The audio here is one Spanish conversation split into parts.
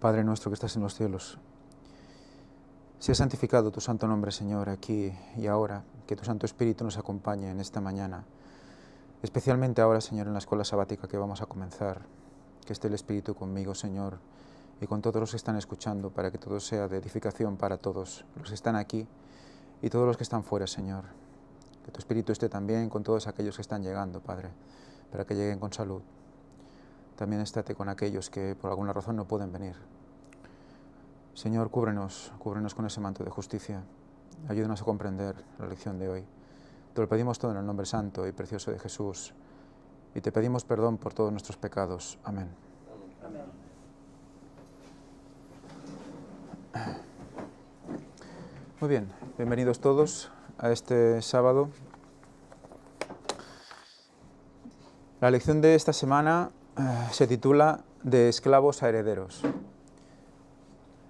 Padre nuestro que estás en los cielos, sea santificado tu santo nombre, Señor, aquí y ahora, que tu Santo Espíritu nos acompañe en esta mañana, especialmente ahora, Señor, en la escuela sabática que vamos a comenzar, que esté el Espíritu conmigo, Señor, y con todos los que están escuchando, para que todo sea de edificación para todos los que están aquí y todos los que están fuera, Señor. Que tu Espíritu esté también con todos aquellos que están llegando, Padre, para que lleguen con salud. También estate con aquellos que por alguna razón no pueden venir. Señor, cúbrenos con ese manto de justicia. Ayúdanos a comprender la lección de hoy. Te lo pedimos todo en el nombre santo y precioso de Jesús. Y te pedimos perdón por todos nuestros pecados. Amén. Amén. Muy bien, bienvenidos todos a este sábado. La lección de esta semana se titula De esclavos a herederos.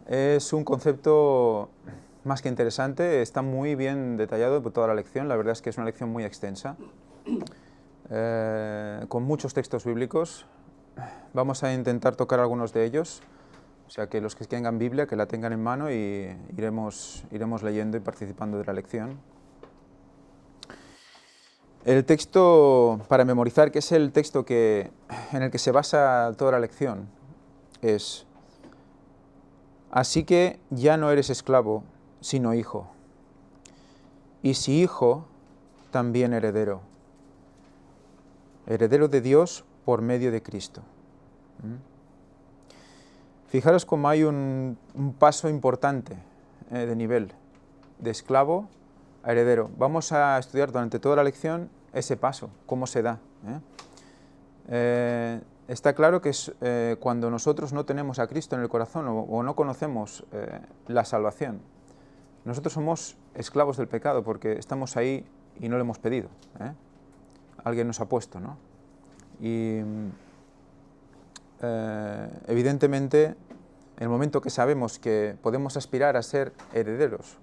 Es un concepto más que interesante, está muy bien detallado por toda la lección, la verdad es que es una lección muy extensa, con muchos textos bíblicos. Vamos a intentar tocar algunos de ellos, o sea que los que tengan Biblia, que la tengan en mano y iremos leyendo y participando de la lección. El texto para memorizar, que es el texto en el que se basa toda la lección, es: así que ya no eres esclavo, sino hijo. Y si hijo, también heredero. Heredero de Dios por medio de Cristo. Fijaros cómo hay un paso importante de nivel, de esclavo a heredero. Vamos a estudiar durante toda la lección ese paso, cómo se da. Está claro que es cuando nosotros no tenemos a Cristo en el corazón o no conocemos la salvación. Nosotros somos esclavos del pecado porque estamos ahí y no lo hemos pedido. Alguien nos ha puesto, ¿no? Y evidentemente, en el momento que sabemos que podemos aspirar a ser herederos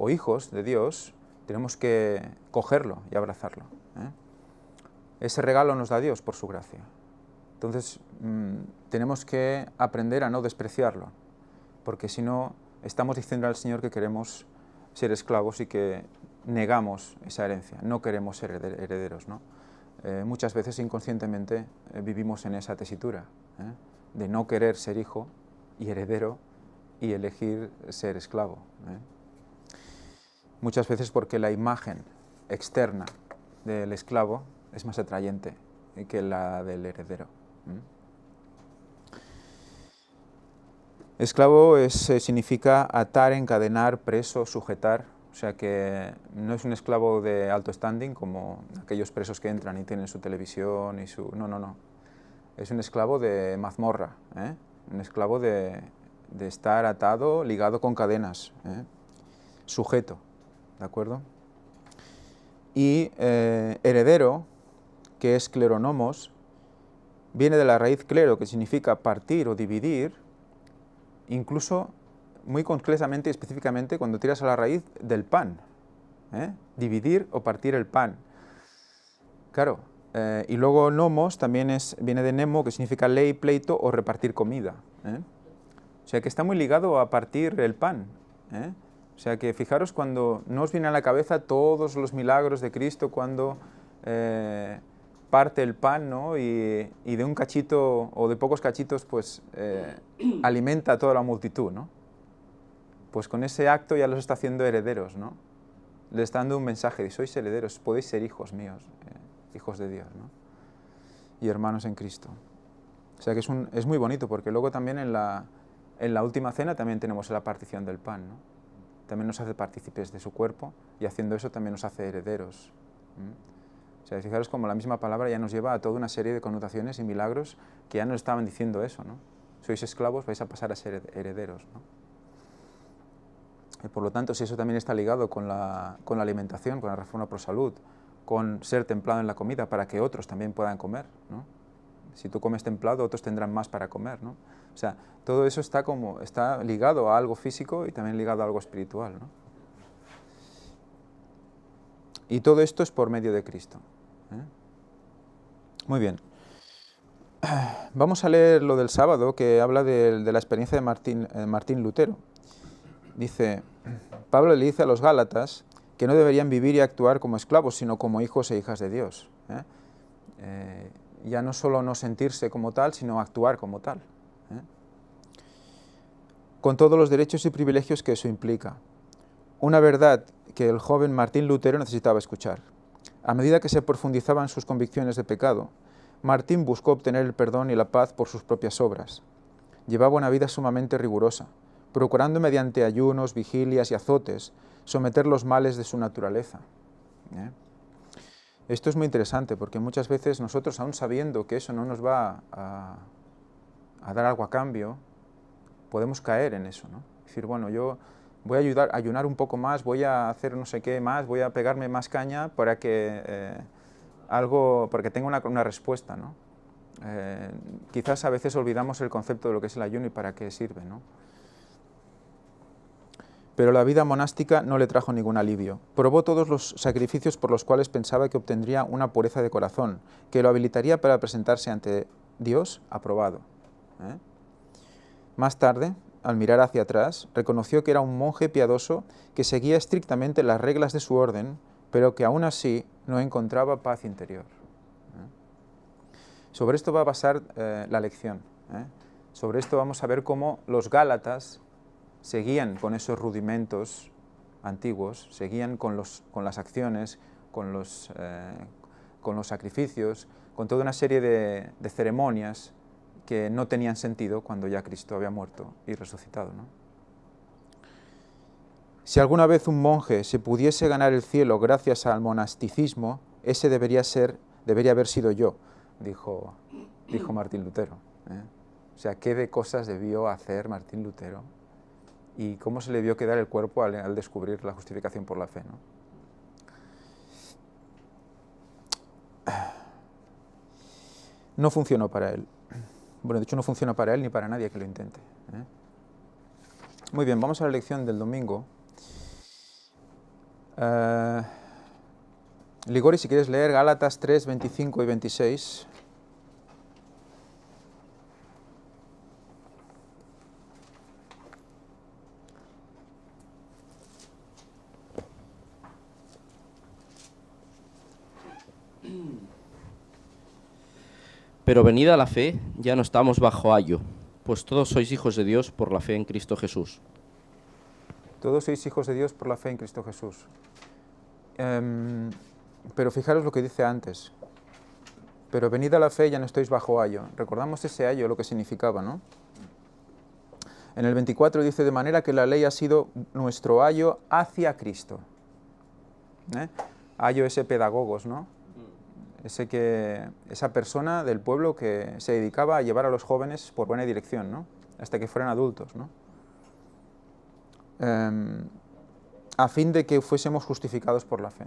o hijos de Dios, tenemos que cogerlo y abrazarlo. Ese regalo nos da Dios por su gracia. Entonces, tenemos que aprender a no despreciarlo, porque si no, estamos diciendo al Señor que queremos ser esclavos y que negamos esa herencia, no queremos ser herederos, ¿no? Muchas veces inconscientemente vivimos en esa tesitura, de no querer ser hijo y heredero y elegir ser esclavo. Muchas veces porque la imagen externa del esclavo es más atrayente que la del heredero. Esclavo significa atar, encadenar, preso, sujetar. O sea que no es un esclavo de alto standing como aquellos presos que entran y tienen su televisión y su... No. Es un esclavo de mazmorra, un esclavo de estar atado, ligado con cadenas, sujeto, ¿de acuerdo? Y heredero, que es kleronomos, viene de la raíz klero, que significa partir o dividir, incluso muy concretamente y específicamente cuando tiras a la raíz del pan, dividir o partir el pan. Claro, y luego nomos también viene de nemo, que significa ley, pleito o repartir comida. O sea que está muy ligado a partir el pan. O sea que fijaros cuando no os viene a la cabeza todos los milagros de Cristo cuando parte el pan, ¿no? y de un cachito o de pocos cachitos pues alimenta a toda la multitud, ¿no? Pues con ese acto ya los está haciendo herederos, ¿no? Les está dando un mensaje de sois herederos, podéis ser hijos míos, hijos de Dios, ¿no? Y hermanos en Cristo. O sea que es muy bonito porque luego también en la última cena también tenemos la partición del pan, ¿no? También nos hace partícipes de su cuerpo y haciendo eso también nos hace herederos. O sea, fijaros como la misma palabra ya nos lleva a toda una serie de connotaciones y milagros que ya nos estaban diciendo eso, ¿no? Sois esclavos, vais a pasar a ser herederos, ¿no? Y por lo tanto, si eso también está ligado con la alimentación, con la reforma pro salud, con ser templado en la comida para que otros también puedan comer, ¿no? Si tú comes templado, otros tendrán más para comer, ¿no? O sea, todo eso está ligado a algo físico y también ligado a algo espiritual, ¿no? Y todo esto es por medio de Cristo. Muy bien. Vamos a leer lo del sábado, que habla de la experiencia de Martín Lutero. Dice, Pablo le dice a los Gálatas que no deberían vivir y actuar como esclavos, sino como hijos e hijas de Dios. Ya no solo no sentirse como tal, sino actuar como tal. Con todos los derechos y privilegios que eso implica. Una verdad que el joven Martín Lutero necesitaba escuchar. A medida que se profundizaban sus convicciones de pecado, Martín buscó obtener el perdón y la paz por sus propias obras. Llevaba una vida sumamente rigurosa, procurando mediante ayunos, vigilias y azotes someter los males de su naturaleza. Esto es muy interesante porque muchas veces nosotros, aún sabiendo que eso no nos va a dar algo a cambio, podemos caer en eso, ¿no? Decir, bueno, yo voy a ayunar un poco más, voy a hacer no sé qué más, voy a pegarme más caña para que porque tenga una respuesta, ¿no? Quizás a veces olvidamos el concepto de lo que es el ayuno y para qué sirve, ¿no? Pero la vida monástica no le trajo ningún alivio. Probó todos los sacrificios por los cuales pensaba que obtendría una pureza de corazón, que lo habilitaría para presentarse ante Dios aprobado. Más tarde, al mirar hacia atrás, reconoció que era un monje piadoso que seguía estrictamente las reglas de su orden, pero que aún así no encontraba paz interior. Sobre esto va a basar la lección. Sobre esto vamos a ver cómo los Gálatas seguían con esos rudimentos antiguos, seguían con las acciones, con los sacrificios, con toda una serie de ceremonias que no tenían sentido cuando ya Cristo había muerto y resucitado, ¿no? Si alguna vez un monje se pudiese ganar el cielo gracias al monasticismo, ese debería haber sido yo, dijo Martín Lutero. O sea, qué de cosas debió hacer Martín Lutero y cómo se le vio quedar el cuerpo al descubrir la justificación por la fe, ¿no? No funcionó para él. Bueno, de hecho no funciona para él ni para nadie que lo intente. Muy bien, vamos a la lección del domingo. Ligori, si quieres leer Gálatas 3, 25 y 26. Pero venida la fe, ya no estamos bajo ayo, pues todos sois hijos de Dios por la fe en Cristo Jesús. Todos sois hijos de Dios por la fe en Cristo Jesús. Pero fijaros lo que dice antes. Pero venida la fe, ya no estáis bajo ayo. Recordamos ese ayo, lo que significaba, ¿no? En el 24 dice, de manera que la ley ha sido nuestro ayo hacia Cristo. Ayo ese pedagogos, ¿no? Esa persona del pueblo que se dedicaba a llevar a los jóvenes por buena dirección, ¿no? Hasta que fueran adultos, ¿no? A fin de que fuésemos justificados por la fe.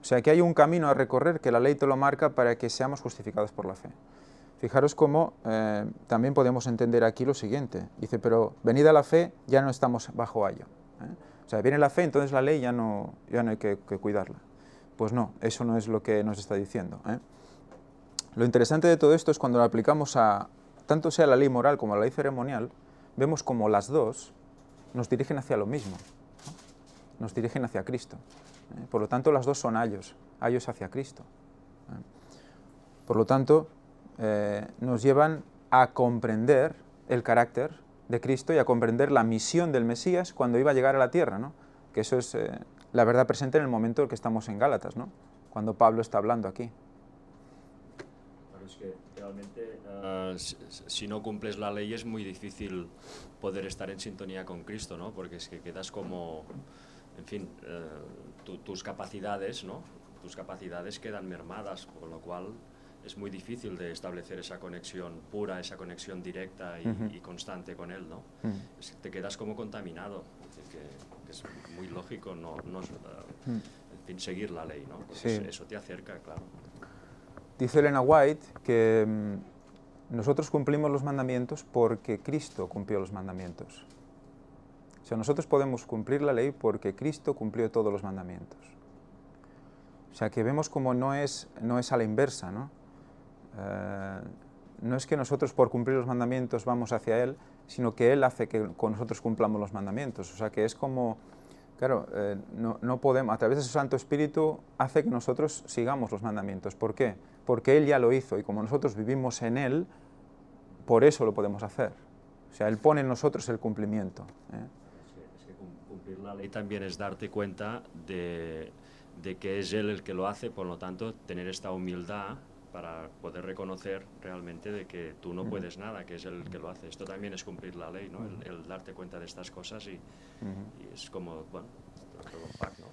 O sea, que hay un camino a recorrer que la ley te lo marca para que seamos justificados por la fe. Fijaros cómo también podemos entender aquí lo siguiente. Dice, pero venida la fe, ya no estamos bajo ayo. O sea, viene la fe, entonces la ley ya no hay que cuidarla. Pues no, eso no es lo que nos está diciendo. Lo interesante de todo esto es cuando lo aplicamos a, tanto sea la ley moral como la ley ceremonial, vemos como las dos nos dirigen hacia lo mismo, ¿no? Nos dirigen hacia Cristo. Por lo tanto, las dos son ayos hacia Cristo. Por lo tanto, nos llevan a comprender el carácter de Cristo y a comprender la misión del Mesías cuando iba a llegar a la tierra, ¿no? Que eso es la verdad presente en el momento en que estamos en Gálatas, ¿no? Cuando Pablo está hablando aquí. Claro, es que realmente si no cumples la ley es muy difícil poder estar en sintonía con Cristo, ¿no? Porque es que quedas como, en fin, tus capacidades, ¿no? Tus capacidades quedan mermadas, con lo cual es muy difícil de establecer esa conexión pura, esa conexión directa y constante con Él, ¿no? Te quedas como contaminado, es decir, que es muy lógico en fin, seguir la ley, ¿no? Porque Sí. eso te acerca, claro. Dice Elena White que nosotros cumplimos los mandamientos porque Cristo cumplió los mandamientos. O sea, nosotros podemos cumplir la ley porque Cristo cumplió todos los mandamientos. O sea, que vemos como no es a la inversa, ¿no? no es que nosotros por cumplir los mandamientos vamos hacia Él, sino que Él hace que con nosotros cumplamos los mandamientos. O sea que es como, claro, no podemos, a través de su Santo Espíritu hace que nosotros sigamos los mandamientos. ¿Por qué? Porque Él ya lo hizo y como nosotros vivimos en Él, por eso lo podemos hacer. O sea, Él pone en nosotros el cumplimiento. Es que cumplir la ley también es darte cuenta de que es Él el que lo hace, por lo tanto, tener esta humildad para poder reconocer realmente de que tú no puedes nada, que es Él el que lo hace. Esto también es cumplir la ley, ¿no? El darte cuenta de estas cosas y es como, bueno, todo un pack, ¿no?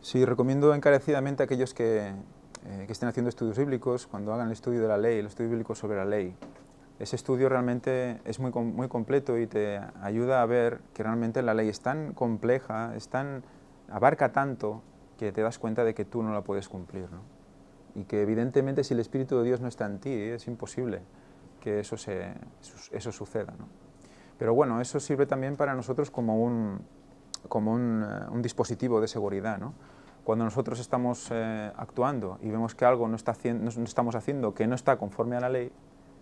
Sí, recomiendo encarecidamente a aquellos que estén haciendo estudios bíblicos, cuando hagan el estudio de la ley, el estudio bíblico sobre la ley. Ese estudio realmente es muy completo y te ayuda a ver que realmente la ley es tan compleja, abarca tanto, que te das cuenta de que tú no la puedes cumplir, ¿no? Y que evidentemente si el Espíritu de Dios no está en ti, es imposible que eso suceda, ¿no? Pero bueno, eso sirve también para nosotros como un dispositivo de seguridad, ¿no? Cuando nosotros estamos actuando y vemos que algo no estamos haciendo que no está conforme a la ley,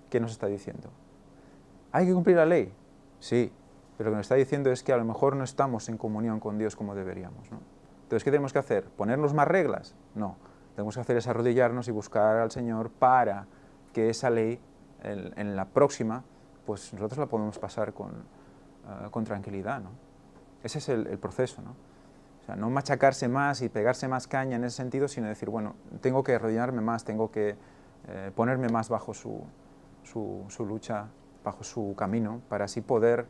¿qué nos está diciendo? ¿Hay que cumplir la ley? Sí, pero lo que nos está diciendo es que a lo mejor no estamos en comunión con Dios como deberíamos, ¿no? Entonces, ¿qué tenemos que hacer? ¿Ponernos más reglas? No. Tenemos que hacer es arrodillarnos y buscar al Señor para que esa ley, en la próxima, pues nosotros la podemos pasar con tranquilidad, ¿no? Ese es el proceso, ¿no? O sea, no machacarse más y pegarse más caña en ese sentido, sino decir, bueno, tengo que arrodillarme más, tengo que ponerme más bajo su lucha, bajo su camino, para así poder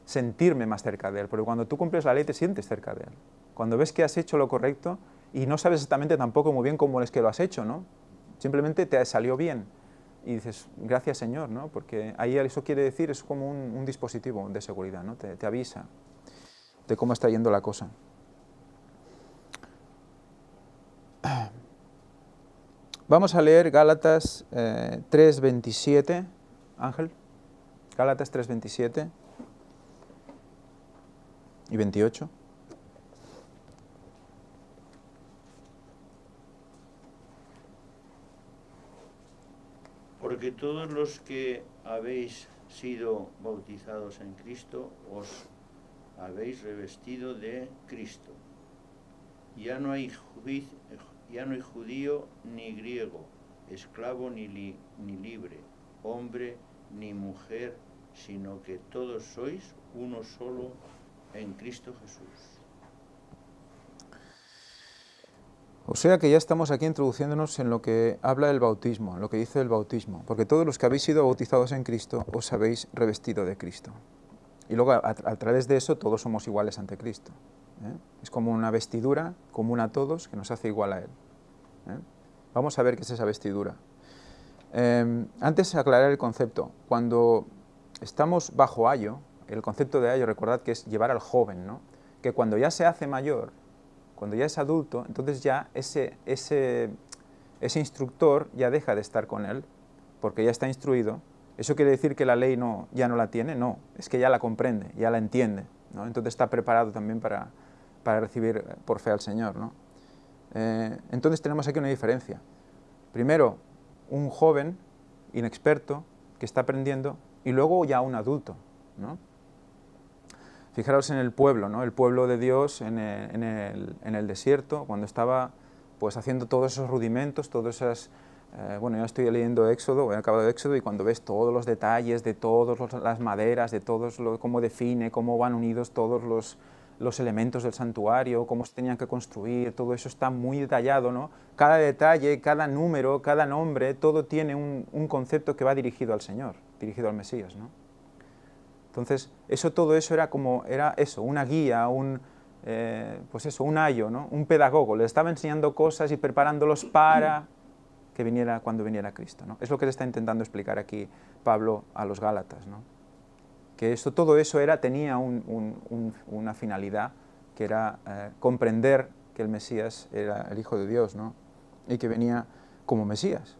sentirme más cerca de Él. Porque cuando tú cumples la ley te sientes cerca de Él. Cuando ves que has hecho lo correcto y no sabes exactamente tampoco muy bien cómo es que lo has hecho, ¿no? Simplemente te salió bien y dices, gracias Señor, ¿no? Porque ahí eso quiere decir, es como un dispositivo de seguridad, ¿no? Te avisa de cómo está yendo la cosa. Vamos a leer Gálatas 3:27, Ángel, Gálatas 3:27 y 28. Porque todos los que habéis sido bautizados en Cristo, os habéis revestido de Cristo. Ya no hay judío ni griego, esclavo ni libre, hombre ni mujer, sino que todos sois uno solo en Cristo Jesús. O sea que ya estamos aquí introduciéndonos en lo que habla el bautismo, en lo que dice el bautismo, porque todos los que habéis sido bautizados en Cristo os habéis revestido de Cristo. Y luego a través de eso todos somos iguales ante Cristo, ¿eh? Es como una vestidura común a todos que nos hace igual a Él, ¿eh? Vamos a ver qué es esa vestidura. Antes de aclarar el concepto, cuando estamos bajo ayo, el concepto de ayo, recordad que es llevar al joven, ¿no? Que cuando ya se hace mayor, cuando ya es adulto, entonces ya ese instructor ya deja de estar con él, porque ya está instruido. ¿Eso quiere decir que la ley ya no la tiene? No, es que ya la comprende, ya la entiende, ¿no? Entonces está preparado también para recibir por fe al Señor, ¿no? Entonces tenemos aquí una diferencia. Primero, un joven inexperto que está aprendiendo, y luego ya un adulto, ¿no? Fijaros en el pueblo, ¿no? El pueblo de Dios en el desierto, cuando estaba pues haciendo todos esos rudimentos, todas esas... bueno, ya estoy leyendo Éxodo, he acabado de Éxodo, y cuando ves todos los detalles de todas las maderas, de cómo define, cómo van unidos todos los elementos del santuario, cómo se tenían que construir, todo eso está muy detallado, ¿no? Cada detalle, cada número, cada nombre, todo tiene un concepto que va dirigido al Señor, dirigido al Mesías, ¿no? Entonces, todo eso era una guía, pues eso, un ayo, ¿no? Un pedagogo, le estaba enseñando cosas y preparándolos para que cuando viniera Cristo, ¿no? Es lo que le está intentando explicar aquí Pablo a los Gálatas, ¿no? Que todo eso tenía una finalidad, que era comprender que el Mesías era el Hijo de Dios, ¿no? Y que venía como Mesías,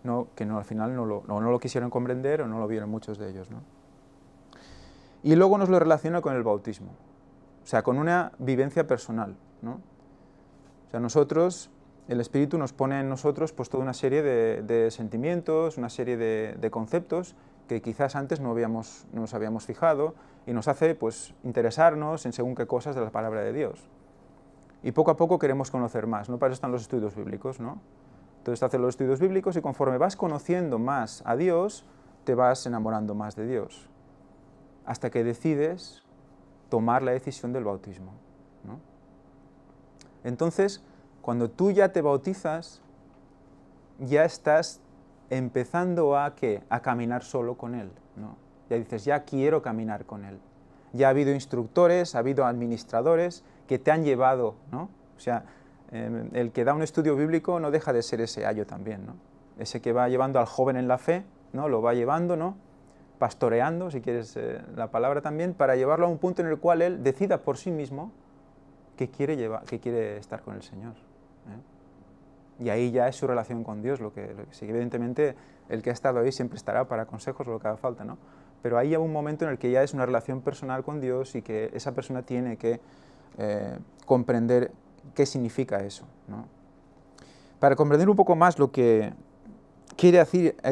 ¿no? Que al final no lo quisieron comprender o no lo vieron muchos de ellos, ¿no? Y luego nos lo relaciona con el bautismo, o sea, con una vivencia personal, ¿no? O sea, nosotros el Espíritu nos pone en nosotros pues toda una serie de sentimientos, una serie de conceptos que quizás antes no nos habíamos fijado, y nos hace pues interesarnos en según qué cosas de la palabra de Dios. Y poco a poco queremos conocer más, ¿no? Para eso están los estudios bíblicos, ¿no? Entonces haces los estudios bíblicos y conforme vas conociendo más a Dios, te vas enamorando más de Dios, hasta que decides tomar la decisión del bautismo, ¿no? Entonces, cuando tú ya te bautizas, ya estás empezando ¿qué? A caminar solo con Él, ¿no? Ya dices, ya quiero caminar con Él. Ya ha habido instructores, ha habido administradores que te han llevado, ¿no? O sea, el que da un estudio bíblico no deja de ser ese ayo también, ¿no? Ese que va llevando al joven en la fe, ¿no? Lo va llevando, ¿no? Pastoreando, si quieres la palabra también, para llevarlo a un punto en el cual él decida por sí mismo que quiere estar con el Señor, ¿eh? Y ahí ya es su relación con Dios lo que sigue. Evidentemente, el que ha estado ahí siempre estará para consejos o lo que haga falta, ¿no? Pero ahí hay un momento en el que ya es una relación personal con Dios y que esa persona tiene que comprender qué significa eso, ¿no? Para comprender un poco más lo que quiere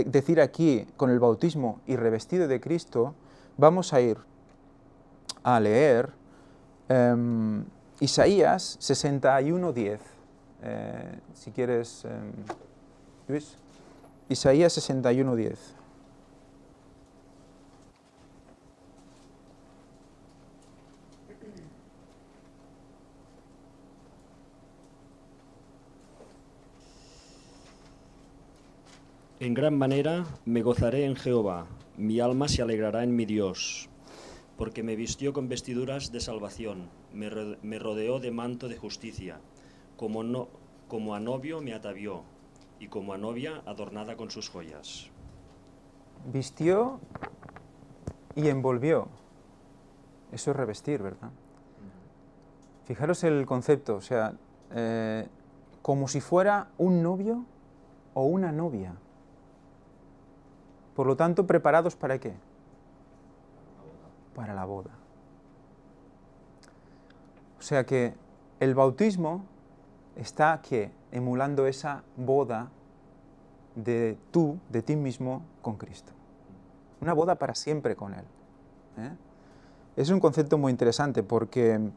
decir aquí con el bautismo y revestido de Cristo, vamos a ir a leer Isaías 61:10. Si quieres, Luis, Isaías 61:10. En gran manera me gozaré en Jehová, mi alma se alegrará en mi Dios, porque me vistió con vestiduras de salvación, me rodeó de manto de justicia, como a novio me atavió, y como a novia adornada con sus joyas. Vistió y envolvió. Eso es revestir, ¿verdad? Fijaros el concepto, o sea, como si fuera un novio o una novia. Por lo tanto, ¿preparados para qué? Para la boda. O sea que el bautismo está, ¿qué? Emulando esa boda de ti mismo con Cristo. Una boda para siempre con Él, ¿eh? Es un concepto muy interesante porque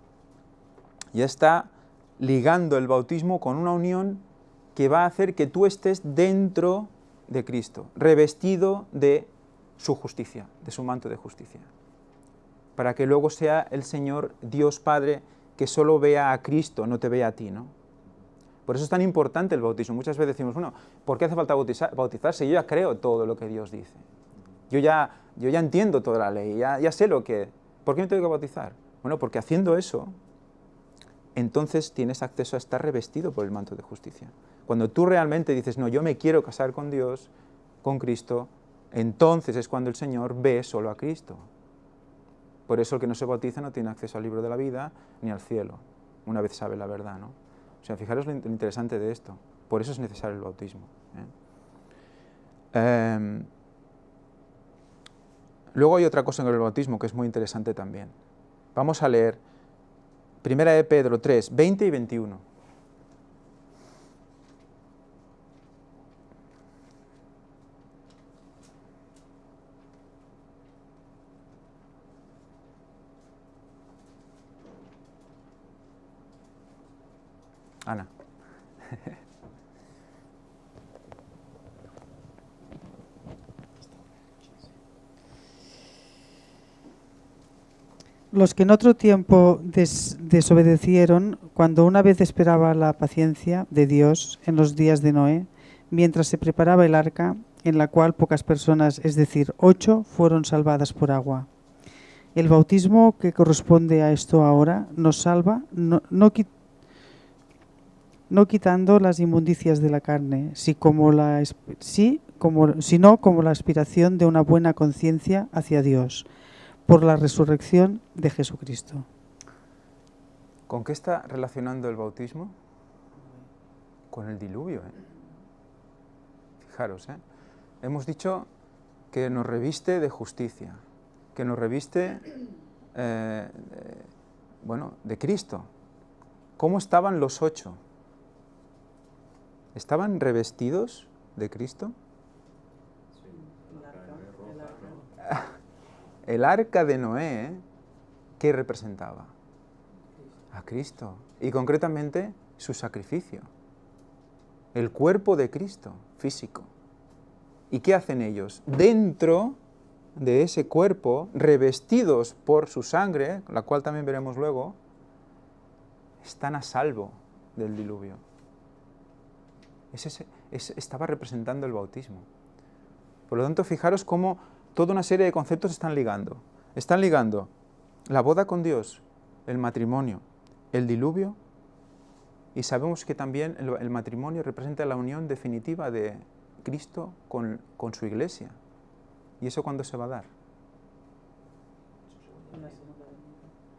ya está ligando el bautismo con una unión que va a hacer que tú estés dentro de Cristo, revestido de su justicia, de su manto de justicia, para que luego sea el Señor, Dios Padre, que solo vea a Cristo, no te vea a ti, ¿no? Por eso es tan importante el bautismo. Muchas veces decimos, bueno, ¿por qué hace falta bautizarse? Yo ya creo todo lo que Dios dice. Yo ya entiendo toda la ley, ya sé lo que... ¿Por qué me tengo que bautizar? Bueno, porque haciendo eso, entonces tienes acceso a estar revestido por el manto de justicia. Cuando tú realmente dices, no, yo me quiero casar con Dios, con Cristo, entonces es cuando el Señor ve solo a Cristo. Por eso el que no se bautiza no tiene acceso al libro de la vida ni al cielo, una vez sabe la verdad, ¿no? O sea, fijaros lo interesante de esto. Por eso es necesario el bautismo, ¿eh? Luego hay otra cosa en el bautismo que es muy interesante también. Vamos a leer 1 de Pedro 3, 20 y 21. Ana. Los que en otro tiempo desobedecieron, cuando una vez esperaba la paciencia de Dios en los días de Noé, mientras se preparaba el arca, en la cual pocas personas, es decir, 8, fueron salvadas por agua. El bautismo que corresponde a esto ahora nos salva, no quitando las inmundicias de la carne, sino como la aspiración de una buena conciencia hacia Dios, por la resurrección de Jesucristo. ¿Con qué está relacionando el bautismo? Con el diluvio, ¿eh? Fijaros, ¿eh? Hemos dicho que nos reviste de justicia, que nos reviste, de Cristo. ¿Cómo estaban los 8? ¿estaban revestidos de Cristo? El arca de Noé, ¿qué representaba? A Cristo. Y concretamente, su sacrificio. El cuerpo de Cristo, físico. ¿Y qué hacen ellos? Dentro de ese cuerpo, revestidos por su sangre, la cual también veremos luego, están a salvo del diluvio. Estaba representando el bautismo. Por lo tanto, fijaros cómo toda una serie de conceptos están ligando. Están ligando la boda con Dios, el matrimonio, el diluvio, y sabemos que también el matrimonio representa la unión definitiva de Cristo con su iglesia. ¿Y eso cuándo se va a dar?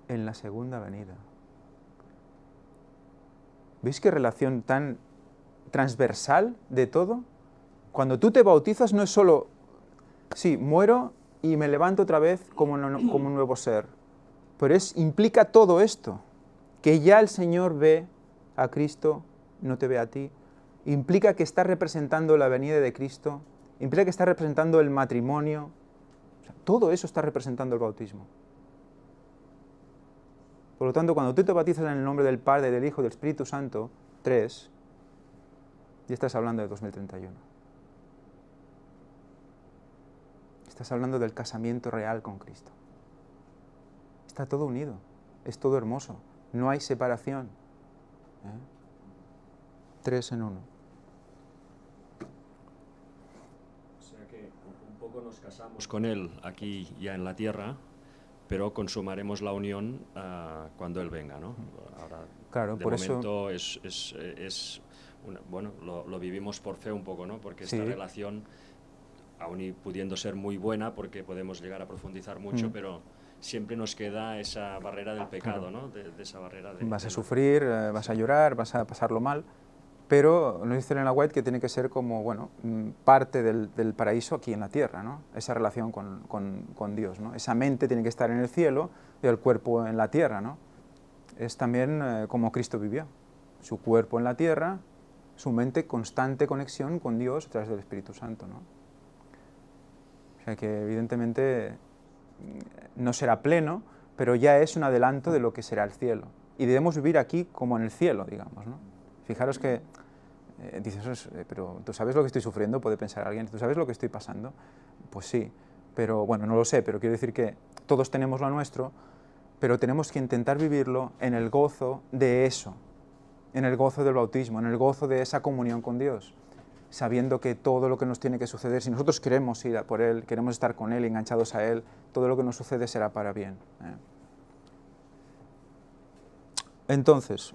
En la segunda venida. ¿Veis qué relación tan transversal de todo? Cuando tú te bautizas no es solo, sí, muero y me levanto otra vez como un nuevo ser, pero implica todo esto, que ya el Señor ve a Cristo, no te ve a ti, implica que está representando la venida de Cristo, implica que está representando el matrimonio, o sea, todo eso está representando el bautismo. Por lo tanto, cuando tú te bautizas en el nombre del Padre, del Hijo y del Espíritu Santo, 3, ya estás hablando de 2031. Estás hablando del casamiento real con Cristo. Está todo unido, es todo hermoso, no hay separación. 3 en 1. O sea que un poco nos casamos con Él aquí ya en la tierra, pero consumaremos la unión cuando Él venga, ¿no? Ahora, claro, de por momento bueno, lo vivimos por fe un poco, ¿no? Porque esta relación, aun y pudiendo ser muy buena, porque podemos llegar a profundizar mucho, pero siempre nos queda esa barrera del pecado, ¿no? De esa barrera vas a sufrir, vas a llorar, vas a pasarlo mal, pero nos dice Elena White que tiene que ser como, bueno, parte del paraíso aquí en la tierra, ¿no? Esa relación con Dios, ¿no? Esa mente tiene que estar en el cielo y el cuerpo en la tierra, ¿no? Es también como Cristo vivió, su cuerpo en la tierra, su mente constante conexión con Dios a través del Espíritu Santo, ¿no? O sea que evidentemente no será pleno, pero ya es un adelanto de lo que será el cielo. Y debemos vivir aquí como en el cielo, digamos, ¿no? Fijaros que dices, pero ¿tú sabes lo que estoy sufriendo? Puede pensar alguien, ¿tú sabes lo que estoy pasando? Pues sí, pero bueno, no lo sé, pero quiero decir que todos tenemos lo nuestro, pero tenemos que intentar vivirlo en el gozo de eso, en el gozo del bautismo, en el gozo de esa comunión con Dios, sabiendo que todo lo que nos tiene que suceder, si nosotros queremos ir a por Él, queremos estar con Él, enganchados a Él, todo lo que nos sucede será para bien. Entonces,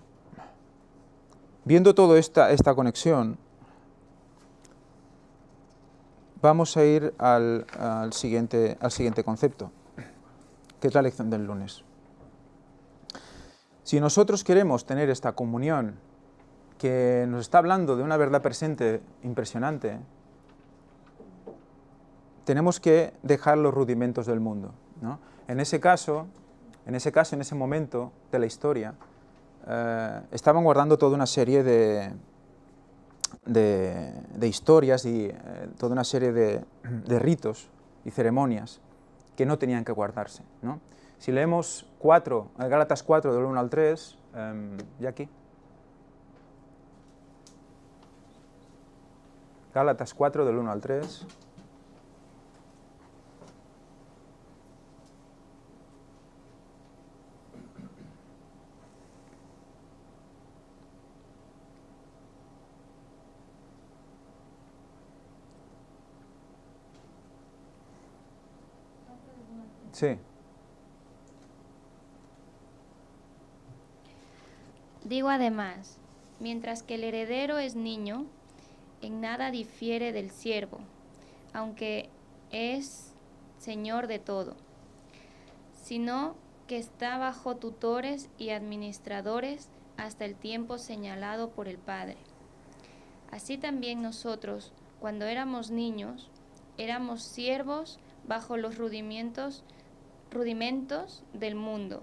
viendo toda esta conexión, vamos a ir al siguiente concepto, que es la lección del lunes. Si nosotros queremos tener esta comunión que nos está hablando de una verdad presente impresionante, tenemos que dejar los rudimentos del mundo, ¿no? En ese momento de la historia, estaban guardando toda una serie de historias y toda una serie de ritos y ceremonias que no tenían que guardarse, ¿no? Si leemos Gálatas 4, del 1 al 3, Jackie. Gálatas 4, del 1 al 3. Sí. Digo además, mientras que el heredero es niño, en nada difiere del siervo, aunque es señor de todo, sino que está bajo tutores y administradores hasta el tiempo señalado por el Padre. Así también nosotros, cuando éramos niños, éramos siervos bajo los rudimentos del mundo.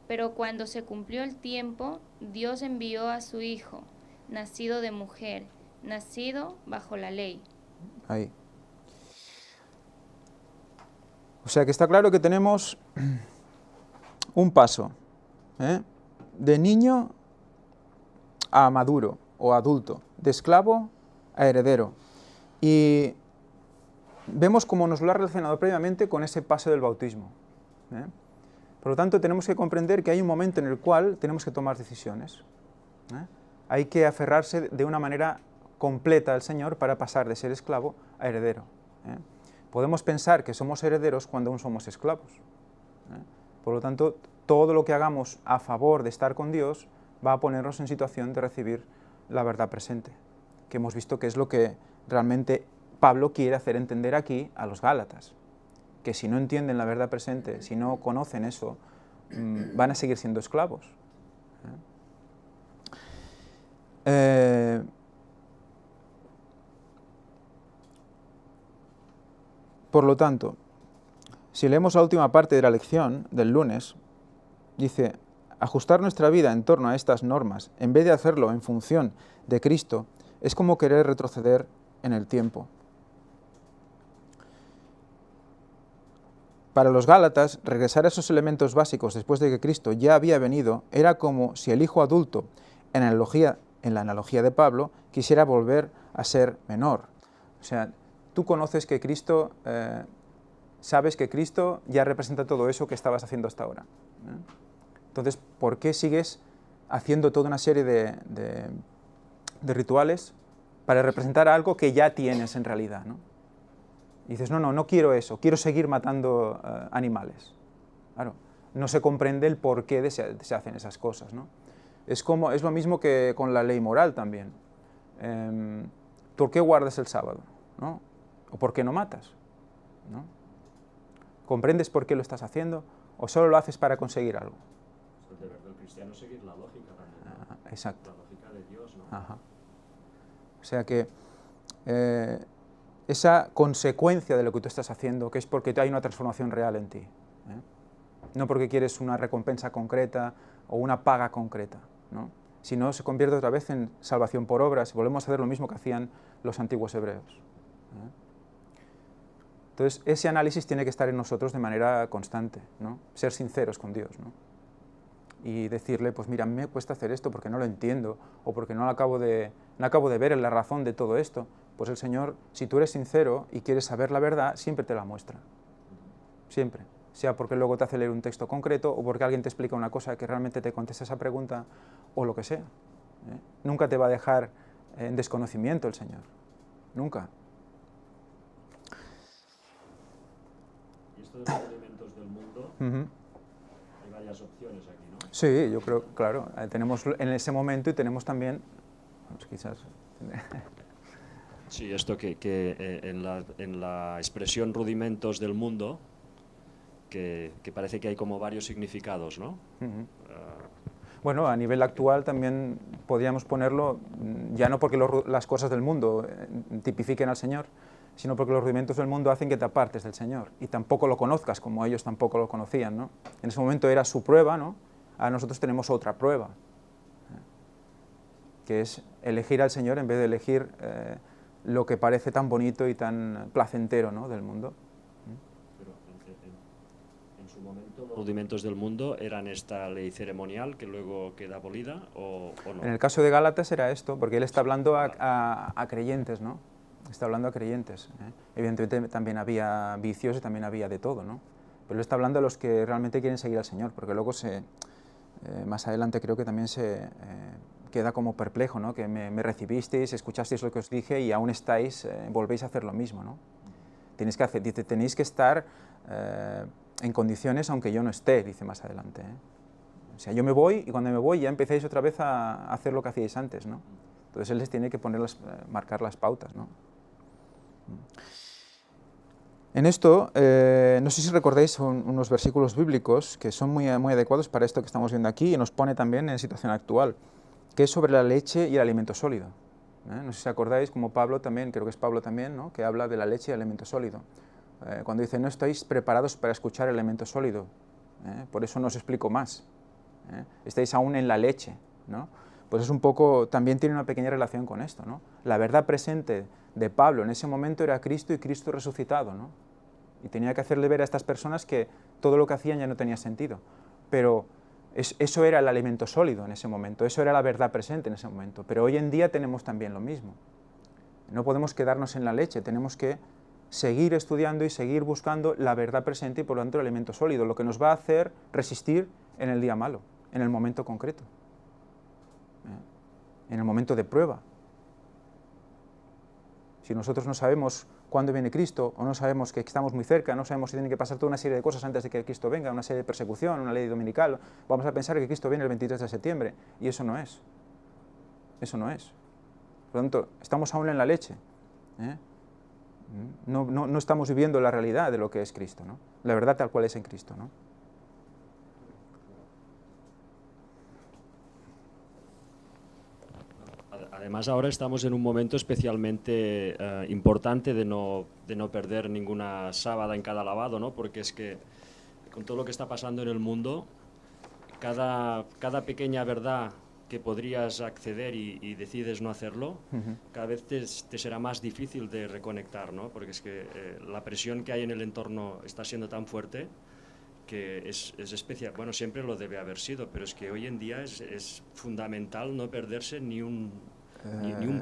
Pero cuando se cumplió el tiempo, Dios envió a su Hijo, nacido de mujer, nacido bajo la ley. Ahí. O sea que está claro que tenemos un paso, de niño a maduro o adulto, de esclavo a heredero. Y vemos cómo nos lo ha relacionado previamente con ese paso del bautismo. Por lo tanto, tenemos que comprender que hay un momento en el cual tenemos que tomar decisiones. Hay que aferrarse de una manera completa al Señor para pasar de ser esclavo a heredero. Podemos pensar que somos herederos cuando aún somos esclavos. Por lo tanto, todo lo que hagamos a favor de estar con Dios va a ponernos en situación de recibir la verdad presente, que hemos visto que es lo que realmente Pablo quiere hacer entender aquí a los Gálatas, que si no entienden la verdad presente, si no conocen eso, van a seguir siendo esclavos. Por lo tanto, si leemos la última parte de la lección del lunes, dice: ajustar nuestra vida en torno a estas normas, en vez de hacerlo en función de Cristo, es como querer retroceder en el tiempo. Para los Gálatas, regresar a esos elementos básicos después de que Cristo ya había venido era como si el hijo adulto, en la analogía de Pablo, quisiera volver a ser menor. O sea, tú conoces que Cristo, sabes que Cristo ya representa todo eso que estabas haciendo hasta ahora. Entonces, ¿por qué sigues haciendo toda una serie de rituales para representar algo que ya tienes en realidad, ¿no? Y dices, no quiero eso, quiero seguir matando animales. Claro, no se comprende el por qué se hacen esas cosas, ¿no? Es lo mismo que con la ley moral también. ¿Por qué guardas el sábado? ¿No? ¿O por qué no matas? ¿No? ¿Comprendes por qué lo estás haciendo o solo lo haces para conseguir algo? El deber del cristiano es seguir la lógica también, ¿no? Exacto. La lógica de Dios, ¿no? Ajá. O sea que esa consecuencia de lo que tú estás haciendo, que es porque hay una transformación real en ti, no porque quieres una recompensa concreta o una paga concreta, ¿no? Si no, se convierte otra vez en salvación por obras y volvemos a hacer lo mismo que hacían los antiguos hebreos. Entonces, ese análisis tiene que estar en nosotros de manera constante, ¿no? Ser sinceros con Dios, ¿no? Y decirle, pues mira, a mí me cuesta hacer esto porque no lo entiendo, o porque no acabo de ver la razón de todo esto. Pues el Señor, si tú eres sincero y quieres saber la verdad, siempre te la muestra. Siempre. Sea porque luego te hace leer un texto concreto, o porque alguien te explica una cosa que realmente te contesta esa pregunta, o lo que sea. Nunca te va a dejar en desconocimiento el Señor. Nunca. Y esto de los elementos del mundo, hay varias opciones aquí, ¿no? Sí, yo creo, claro, tenemos en ese momento y tenemos también, pues quizás... Sí, esto que en la expresión rudimentos del mundo, que parece que hay como varios significados, ¿no? Bueno, a nivel actual también podríamos ponerlo, ya no porque las cosas del mundo tipifiquen al Señor, sino porque los rudimentos del mundo hacen que te apartes del Señor y tampoco lo conozcas como ellos tampoco lo conocían, ¿no? En ese momento era su prueba, ¿no? Ahora nosotros tenemos otra prueba, que es elegir al Señor en vez de elegir lo que parece tan bonito y tan placentero, ¿no?, del mundo. Pero en su momento los rudimentos del mundo eran esta ley ceremonial que luego queda abolida, ¿o no? En el caso de Gálatas era esto, porque él está hablando a creyentes, ¿no? Está hablando a creyentes. Evidentemente también había vicios y también había de todo, ¿no? Pero él está hablando a los que realmente quieren seguir al Señor, porque luego más adelante creo que también se queda como perplejo, ¿no? Que me recibisteis, escuchasteis lo que os dije y aún estáis, volvéis a hacer lo mismo, ¿no? Tenéis que estar en condiciones aunque yo no esté, dice más adelante, O sea, yo me voy y cuando me voy ya empecéis otra vez a hacer lo que hacíais antes, ¿no? Entonces él les tiene que marcar las pautas, ¿no? En esto, no sé si recordáis unos versículos bíblicos que son muy adecuados para esto que estamos viendo aquí y nos pone también en situación actual, que es sobre la leche y el alimento sólido. No sé si acordáis, como Pablo también, creo que es Pablo también, ¿no?, que habla de la leche y el alimento sólido. Cuando dice, no estáis preparados para escuchar el alimento sólido, por eso no os explico más. Estáis aún en la leche, ¿no? pues es un poco, también tiene una pequeña relación con esto, ¿no? La verdad presente de Pablo en ese momento era Cristo y Cristo resucitado, ¿no? Y tenía que hacerle ver a estas personas que todo lo que hacían ya no tenía sentido. Pero eso era el alimento sólido en ese momento, eso era la verdad presente en ese momento. Pero hoy en día tenemos también lo mismo. No podemos quedarnos en la leche, tenemos que seguir estudiando y seguir buscando la verdad presente y por lo tanto el alimento sólido, lo que nos va a hacer resistir en el día malo, en el momento concreto, en el momento de prueba. Si nosotros no sabemos cuándo viene Cristo, o no sabemos que estamos muy cerca, no sabemos si tiene que pasar toda una serie de cosas antes de que Cristo venga, una serie de persecución, una ley dominical, vamos a pensar que Cristo viene el 23 de septiembre, y eso no es. Eso no es. Por lo tanto, estamos aún en la leche. No estamos viviendo la realidad de lo que es Cristo, ¿no? La verdad tal cual es en Cristo, ¿no? Además, ahora estamos en un momento especialmente importante de no perder ninguna sábada en cada lavado, ¿no? Porque es que con todo lo que está pasando en el mundo, cada pequeña verdad que podrías acceder y decides no hacerlo, cada vez te será más difícil de reconectar, ¿no? Porque es que la presión que hay en el entorno está siendo tan fuerte que es especial. Bueno, siempre lo debe haber sido, pero es que hoy en día es fundamental no perderse ni un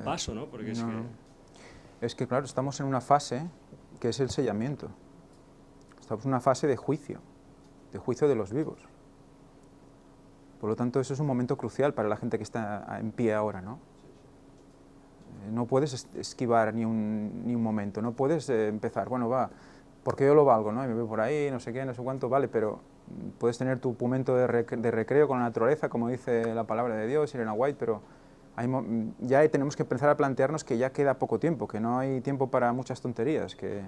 paso, ¿no? Porque es que, claro, estamos en una fase que es el sellamiento. Estamos en una fase de juicio de los vivos. Por lo tanto, eso es un momento crucial para la gente que está en pie ahora, ¿no? No puedes esquivar ni un momento, no puedes empezar, bueno, va, porque yo lo valgo, ¿no? Y me voy por ahí, no sé qué, no sé cuánto, vale, pero puedes tener tu momento de recreo con la naturaleza, como dice la palabra de Dios, Elena White, pero ya tenemos que empezar a plantearnos que ya queda poco tiempo, que no hay tiempo para muchas tonterías, que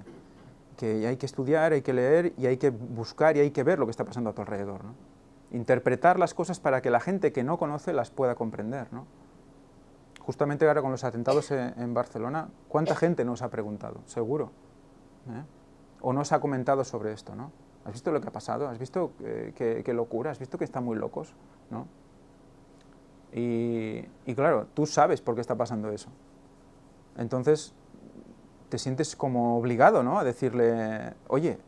hay que estudiar, hay que leer y hay que buscar y hay que ver lo que está pasando a tu alrededor, ¿no? Interpretar las cosas para que la gente que no conoce las pueda comprender, ¿no? Justamente ahora con los atentados en Barcelona, ¿cuánta gente nos ha preguntado? Seguro. O nos ha comentado sobre esto, ¿no? ¿Has visto lo que ha pasado? ¿Has visto qué locura? ¿Has visto que están muy locos? ¿No? Y claro, tú sabes por qué está pasando eso. Entonces, te sientes como obligado, ¿no? A decirle, oye,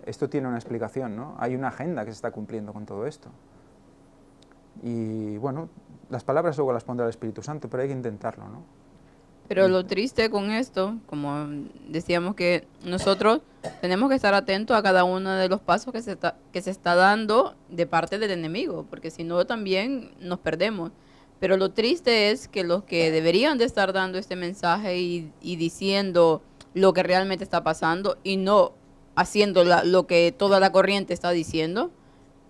esto tiene una explicación, ¿no? Hay una agenda que se está cumpliendo con todo esto. Y bueno, las palabras luego las pondrá el Espíritu Santo, pero hay que intentarlo, ¿no? Pero lo triste con esto, como decíamos, que nosotros tenemos que estar atentos a cada uno de los pasos que se está dando de parte del enemigo, porque si no también nos perdemos. Pero lo triste es que los que deberían de estar dando este mensaje y diciendo lo que realmente está pasando y no haciendo lo que toda la corriente está diciendo,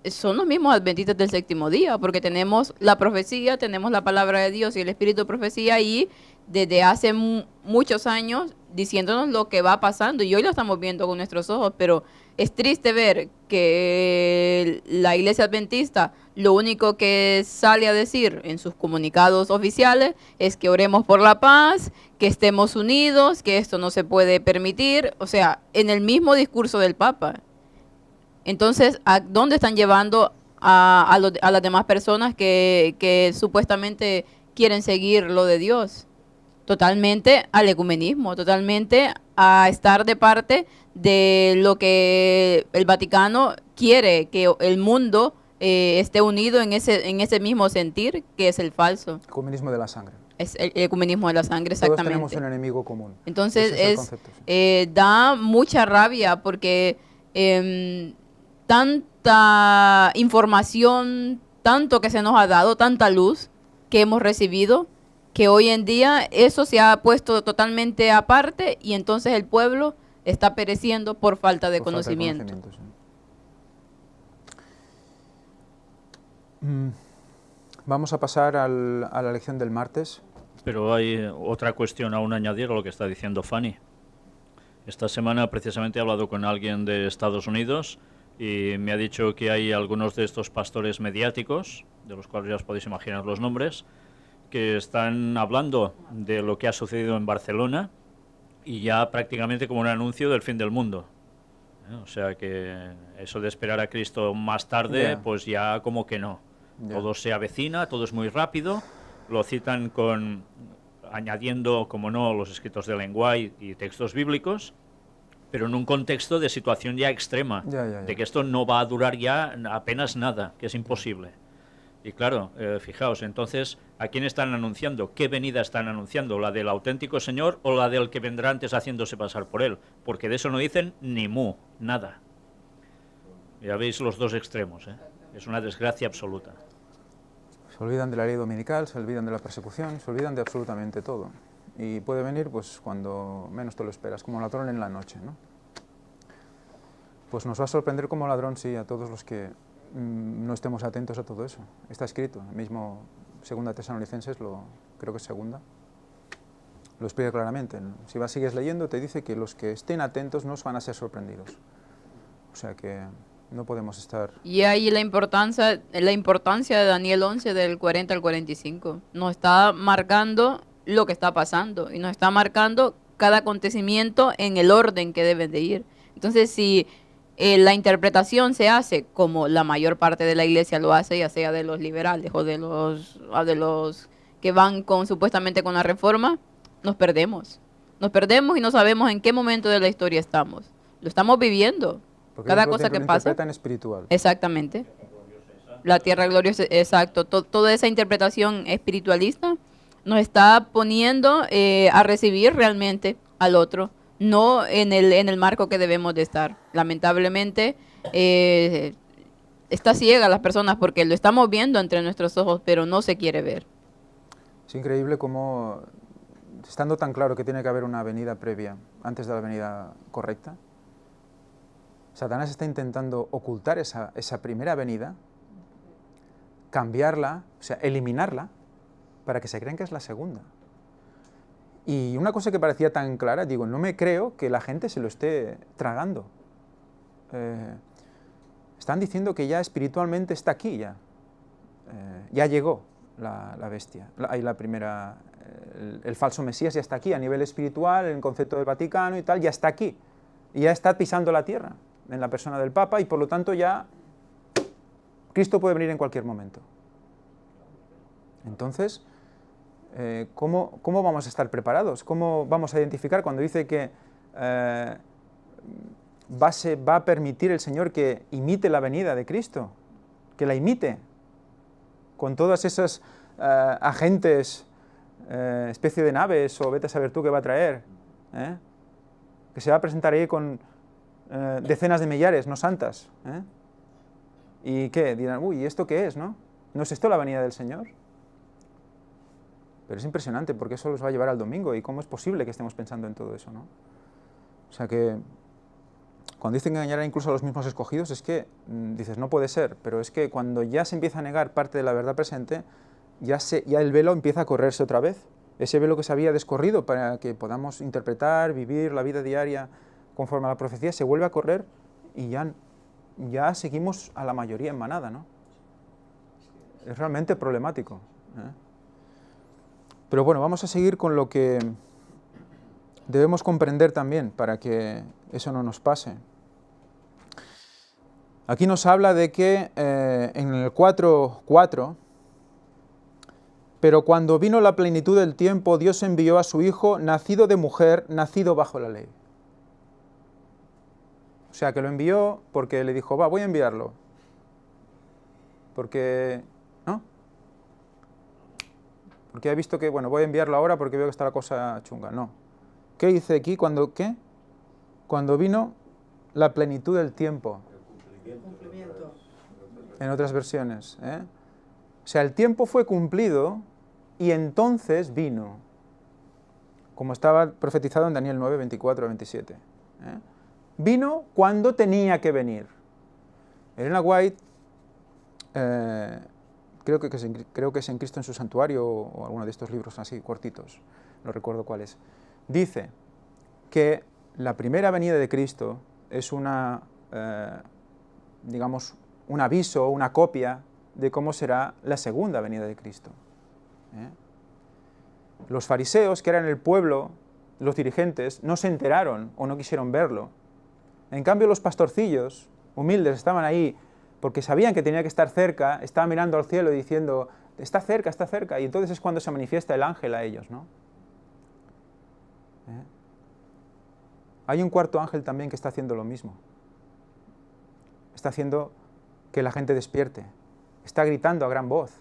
son los mismos adventistas del séptimo día, porque tenemos la profecía, tenemos la palabra de Dios y el espíritu de profecía ahí desde hace muchos años diciéndonos lo que va pasando, y hoy lo estamos viendo con nuestros ojos, pero es triste ver que la iglesia adventista lo único que sale a decir en sus comunicados oficiales es que oremos por la paz, que estemos unidos, que esto no se puede permitir, o sea, en el mismo discurso del Papa. Entonces, ¿a dónde están llevando a las demás personas que supuestamente quieren seguir lo de Dios? Totalmente al ecumenismo, totalmente a estar de parte de lo que el Vaticano quiere, que el mundo esté unido en ese mismo sentir, que es el falso. Ecumenismo de la sangre. Es el ecumenismo de la sangre, exactamente. Todos tenemos un enemigo común. Entonces, ese es el concepto, sí. Da mucha rabia porque tanta información, tanto que se nos ha dado, tanta luz que hemos recibido, que hoy en día eso se ha puesto totalmente aparte y entonces el pueblo está pereciendo por falta de conocimiento. Sí. Vamos a pasar a la lección del martes. Pero hay otra cuestión aún añadir a lo que está diciendo Fanny. Esta semana precisamente he hablado con alguien de Estados Unidos y me ha dicho que hay algunos de estos pastores mediáticos, de los cuales ya os podéis imaginar los nombres, que están hablando de lo que ha sucedido en Barcelona y ya prácticamente como un anuncio del fin del mundo. O sea que eso de esperar a Cristo más tarde, pues ya como que no. Todo se avecina, todo es muy rápido lo citan añadiendo, como no, los escritos de lenguaje y textos bíblicos, pero en un contexto de situación ya extrema, de que esto no va a durar ya apenas nada, que es imposible. Y claro, fijaos, entonces, ¿a quién están anunciando? ¿Qué venida están anunciando? ¿La del auténtico Señor o la del que vendrá antes haciéndose pasar por él? Porque de eso no dicen ni mu, nada. Ya veis los dos extremos, ¿eh? Es una desgracia absoluta. Se olvidan de la ley dominical, se olvidan de la persecución, se olvidan de absolutamente todo. Y puede venir pues cuando menos te lo esperas, como ladrón en la noche, ¿no? Pues nos va a sorprender como ladrón, sí, a todos los que no estemos atentos a todo eso. Está escrito, el mismo 2 Tesalonicenses, creo que es 2, lo explica claramente. Si sigues leyendo, te dice que los que estén atentos no van a ser sorprendidos. O sea que no podemos estar... Y ahí la importancia de Daniel 11 del 40 al 45. Nos está marcando lo que está pasando y nos está marcando cada acontecimiento en el orden que deben de ir. Entonces, si la interpretación se hace como la mayor parte de la iglesia lo hace, ya sea de los liberales o de los que van supuestamente con la reforma, nos perdemos. Nos perdemos y no sabemos en qué momento de la historia estamos. Lo estamos viviendo. Porque Cada cosa que pasa. Interpretan espiritual. Exactamente. La tierra gloriosa, exacto. Toda esa interpretación espiritualista nos está poniendo a recibir realmente al otro, no en el marco que debemos de estar. Lamentablemente, está ciega las personas porque lo estamos viendo entre nuestros ojos, pero no se quiere ver. Es increíble cómo, estando tan claro que tiene que haber una venida previa antes de la venida correcta, Satanás está intentando ocultar esa primera venida, cambiarla, o sea, eliminarla, para que se crean que es la segunda. Y una cosa que parecía tan clara, digo, no me creo que la gente se lo esté tragando. Están diciendo que ya espiritualmente está aquí, ya llegó la bestia, el falso Mesías ya está aquí, a nivel espiritual, en el concepto del Vaticano y tal, ya está aquí, y ya está pisando la tierra, en la persona del Papa, y por lo tanto ya Cristo puede venir en cualquier momento. Entonces, ¿cómo vamos a estar preparados? ¿Cómo vamos a identificar cuando dice que va a permitir el Señor que imite la venida de Cristo? Que la imite, con todas esas agentes, especie de naves, o vete a saber tú qué va a traer, que se va a presentar ahí con decenas de millares, no santas. ¿Y qué? Dirán, uy, ¿y esto qué es, no? ¿No es esto la venida del Señor? Pero es impresionante, porque eso los va a llevar al domingo, y cómo es posible que estemos pensando en todo eso, ¿no? O sea que, cuando dicen que engañarán incluso a los mismos escogidos, es que, dices, no puede ser, pero es que cuando ya se empieza a negar parte de la verdad presente, ya el velo empieza a correrse otra vez. Ese velo que se había descorrido para que podamos interpretar, vivir la vida diaria conforme a la profecía, se vuelve a correr y ya seguimos a la mayoría en manada, ¿no? Es realmente problemático, Pero bueno, vamos a seguir con lo que debemos comprender también para que eso no nos pase. Aquí nos habla de que en el 4:4, pero cuando vino la plenitud del tiempo, Dios envió a su Hijo, nacido de mujer, nacido bajo la ley. O sea, que lo envió porque le dijo, voy a enviarlo. Porque, ¿no? Porque he visto que, voy a enviarlo ahora porque veo que está la cosa chunga. No. ¿Qué dice aquí? ¿Qué? Cuando vino la plenitud del tiempo. El cumplimiento. En otras versiones. O sea, el tiempo fue cumplido y entonces vino. Como estaba profetizado en Daniel 9, 24 a 27. Vino cuando tenía que venir. Elena White, creo que es en Cristo en su santuario, o alguno de estos libros así, cortitos, no recuerdo cuál es, dice que la primera venida de Cristo es digamos, un aviso, una copia de cómo será la segunda venida de Cristo. Los fariseos, que eran el pueblo, los dirigentes, no se enteraron o no quisieron verlo. En cambio, los pastorcillos humildes estaban ahí porque sabían que tenía que estar cerca, estaban mirando al cielo y diciendo, está cerca, y entonces es cuando se manifiesta el ángel a ellos, ¿no? Hay un cuarto ángel también que está haciendo lo mismo. Está haciendo que la gente despierte. Está gritando a gran voz.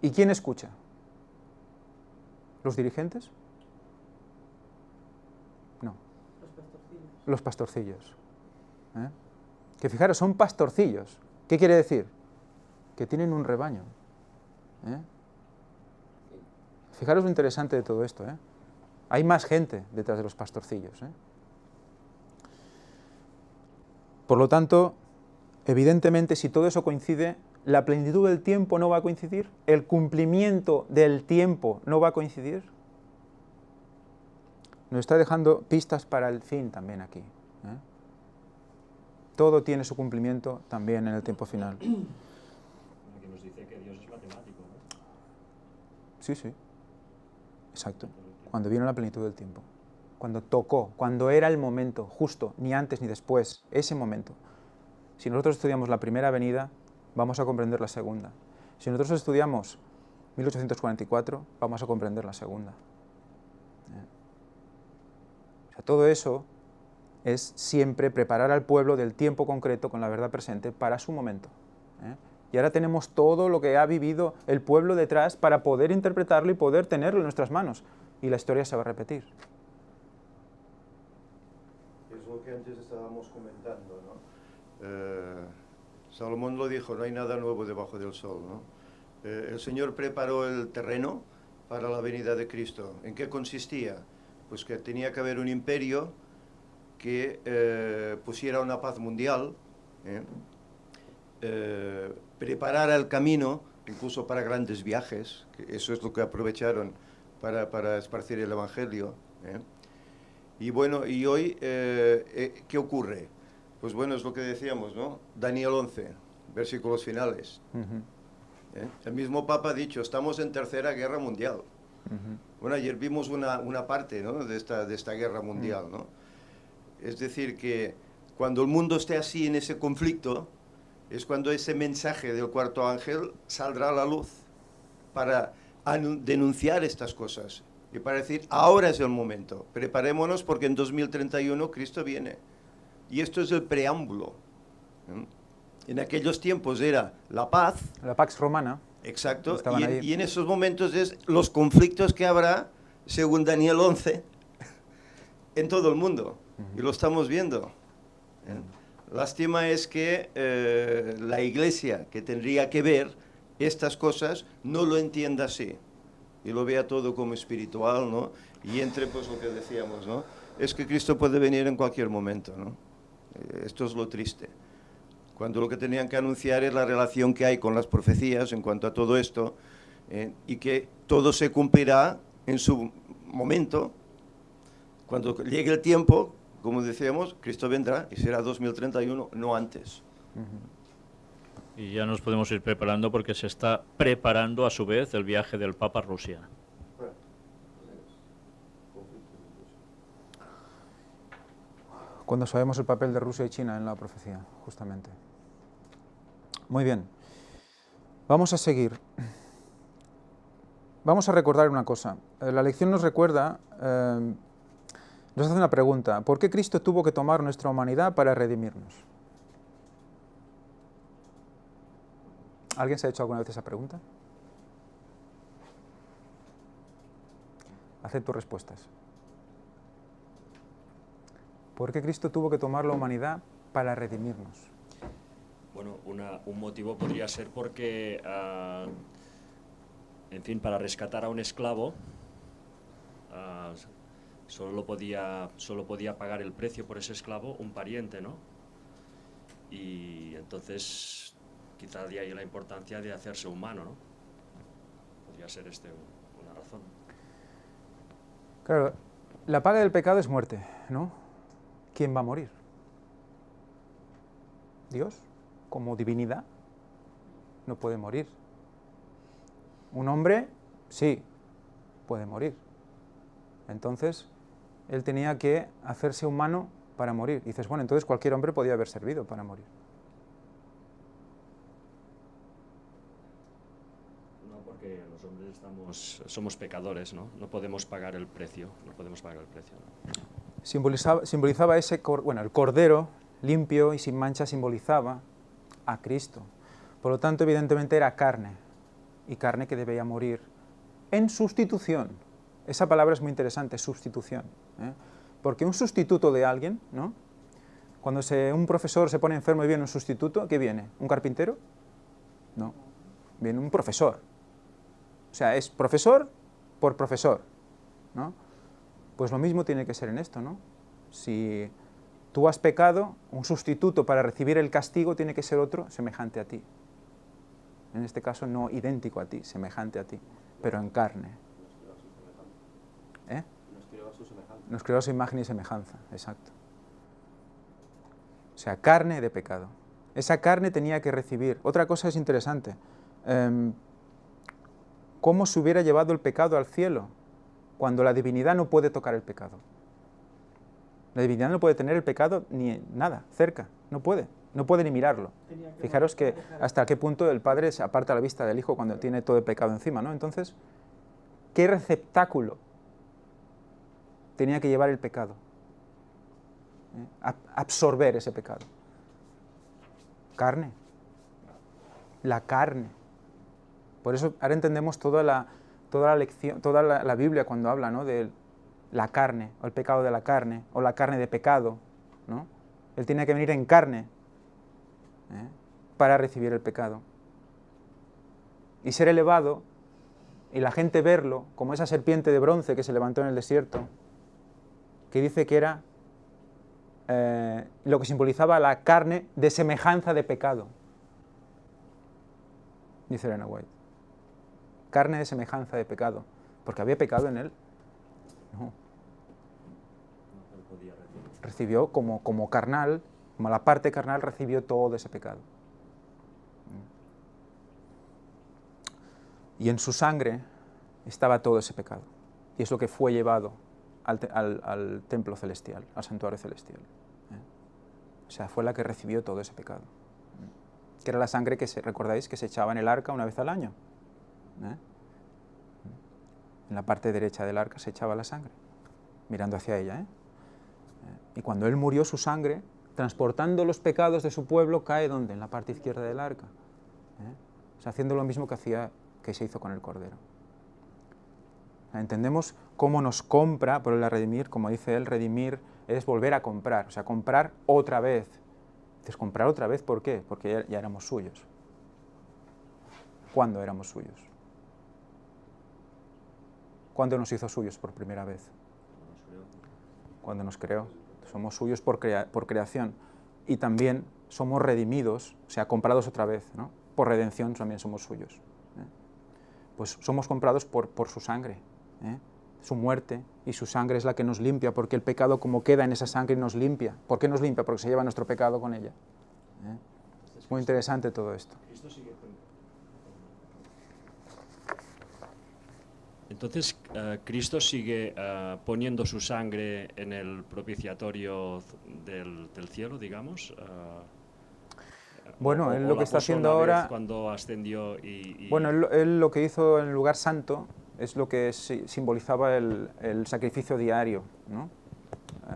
¿Y quién escucha? ¿Los dirigentes? No. Los pastorcillos. Que fijaros, son pastorcillos. ¿Qué quiere decir? Que tienen un rebaño. Fijaros lo interesante de todo esto. Hay más gente detrás de los pastorcillos. Por lo tanto, evidentemente, si todo eso coincide, la plenitud del tiempo no va a coincidir, el cumplimiento del tiempo no va a coincidir. Nos está dejando pistas para el fin también aquí. Todo tiene su cumplimiento también en el tiempo final. Aquí nos dice que Dios es matemático, ¿no? Sí, sí. Exacto. Cuando vino la plenitud del tiempo. Cuando tocó, cuando era el momento, justo, ni antes ni después, ese momento. Si nosotros estudiamos la primera venida, vamos a comprender la segunda. Si nosotros estudiamos 1844, vamos a comprender la segunda. O sea, todo eso es siempre preparar al pueblo del tiempo concreto con la verdad presente para su momento. Y ahora tenemos todo lo que ha vivido el pueblo detrás para poder interpretarlo y poder tenerlo en nuestras manos. Y la historia se va a repetir. Es lo que antes estábamos comentando, ¿no? Salomón lo dijo, no hay nada nuevo debajo del sol, ¿no? El Señor preparó el terreno para la venida de Cristo. ¿En qué consistía? Pues que tenía que haber un imperio que pusiera una paz mundial, preparara el camino, incluso para grandes viajes, que eso es lo que aprovecharon para esparcir el Evangelio. Y bueno, y hoy, ¿qué ocurre? Pues bueno, es lo que decíamos, ¿no? Daniel 11, versículos finales. El mismo Papa ha dicho, estamos en tercera guerra mundial. Bueno, ayer vimos una parte, ¿no? de esta guerra mundial, ¿no? Es decir, que cuando el mundo esté así en ese conflicto, es cuando ese mensaje del cuarto ángel saldrá a la luz para denunciar estas cosas y para decir, ahora es el momento, preparémonos porque en 2031 Cristo viene. Y esto es el preámbulo. En aquellos tiempos era la paz. La Pax Romana. Exacto. Y en esos momentos es los conflictos que habrá, según Daniel 11, en todo el mundo. Y lo estamos viendo. Lástima es que la Iglesia, que tendría que ver estas cosas, no lo entienda así. Y lo vea todo como espiritual, ¿no? Y entre, pues, lo que decíamos, ¿no? Es que Cristo puede venir en cualquier momento, ¿no? Esto es lo triste. Cuando lo que tenían que anunciar es la relación que hay con las profecías en cuanto a todo esto, y que todo se cumplirá en su momento. Cuando llegue el tiempo, como decíamos, Cristo vendrá y será 2031, no antes. Y ya nos podemos ir preparando porque se está preparando a su vez el viaje del Papa a Rusia. Cuando sabemos el papel de Rusia y China en la profecía, justamente. Muy bien. Vamos a seguir. Vamos a recordar una cosa. La lección nos recuerda, nos hace una pregunta. ¿Por qué Cristo tuvo que tomar nuestra humanidad para redimirnos? ¿Alguien se ha hecho alguna vez esa pregunta? Acepto respuestas. ¿Por qué Cristo tuvo que tomar la humanidad para redimirnos? Bueno, un motivo podría ser porque, en fin, para rescatar a un esclavo, solo podía pagar el precio por ese esclavo un pariente, ¿no? Y entonces, quizá de ahí la importancia de hacerse humano, ¿no? Podría ser una razón. Claro, la paga del pecado es muerte, ¿no? ¿Quién va a morir? Dios, como divinidad, no puede morir. Un hombre, sí, puede morir. Entonces, él tenía que hacerse humano para morir. Y dices, bueno, entonces cualquier hombre podía haber servido para morir. que los hombres somos pecadores, ¿no? No podemos pagar el precio, ¿no? Simbolizaba el cordero limpio y sin mancha simbolizaba a Cristo. Por lo tanto, evidentemente era carne, y carne que debía morir en sustitución. Esa palabra es muy interesante, sustitución, ¿eh? Porque un sustituto de alguien, ¿no? Cuando un profesor se pone enfermo y viene un sustituto, ¿qué viene? ¿Un carpintero? No, viene un profesor. O sea, es profesor por profesor, ¿no? Pues lo mismo tiene que ser en esto, ¿no? Si tú has pecado, un sustituto para recibir el castigo tiene que ser otro semejante a ti. En este caso no idéntico a ti, semejante a ti, pero en carne. ¿Eh? Nos creó a su imagen y semejanza, exacto. O sea, carne de pecado. Esa carne tenía que recibir. Otra cosa es interesante. ¿Cómo se hubiera llevado el pecado al cielo cuando la divinidad no puede tocar el pecado? La divinidad no puede tener el pecado ni nada, cerca, no puede ni mirarlo. Fijaros que hasta qué punto el Padre se aparta la vista del Hijo cuando tiene todo el pecado encima, ¿no? Entonces, ¿qué receptáculo tenía que llevar el pecado? Absorber ese pecado. Carne. La carne. Por eso ahora entendemos toda la lección, toda la Biblia cuando habla, ¿no?, de la carne, o el pecado de la carne, o la carne de pecado, ¿no? Él tiene que venir en carne, para recibir el pecado. Y ser elevado, y la gente verlo, como esa serpiente de bronce que se levantó en el desierto, que dice que era lo que simbolizaba la carne de semejanza de pecado. Dice Elena White. Carne de semejanza de pecado. Porque había pecado en él. No. Recibió como carnal, como la parte carnal, recibió todo ese pecado. Y en su sangre estaba todo ese pecado. Y es lo que fue llevado al templo celestial, al santuario celestial. O sea, fue la que recibió todo ese pecado. Que era la sangre que, recordáis, que se echaba en el arca una vez al año. En la parte derecha del arca se echaba la sangre, mirando hacia ella. Y cuando él murió, su sangre, transportando los pecados de su pueblo, cae ¿dónde? En la parte izquierda del arca. O sea, haciendo lo mismo que se hizo con el Cordero. Entendemos cómo nos compra por el redimir, como dice él, redimir es volver a comprar, o sea, comprar otra vez. Entonces, comprar otra vez, ¿por qué? Porque ya éramos suyos. ¿Cuándo éramos suyos? ¿Cuándo nos hizo suyos por primera vez? Cuando nos creó. Somos suyos por creación. Y también somos redimidos, o sea, comprados otra vez, ¿no? Por redención también somos suyos. Pues somos comprados por su sangre. Su muerte y su sangre es la que nos limpia, porque el pecado, como queda en esa sangre, nos limpia. ¿Por qué nos limpia? Porque se lleva nuestro pecado con ella. Es muy interesante todo esto. Entonces, Cristo sigue poniendo su sangre en el propiciatorio del cielo, digamos. Bueno, él lo que está haciendo ahora... Cuando ascendió y... Bueno, él lo que hizo en el lugar santo es lo que simbolizaba el sacrificio diario, ¿no?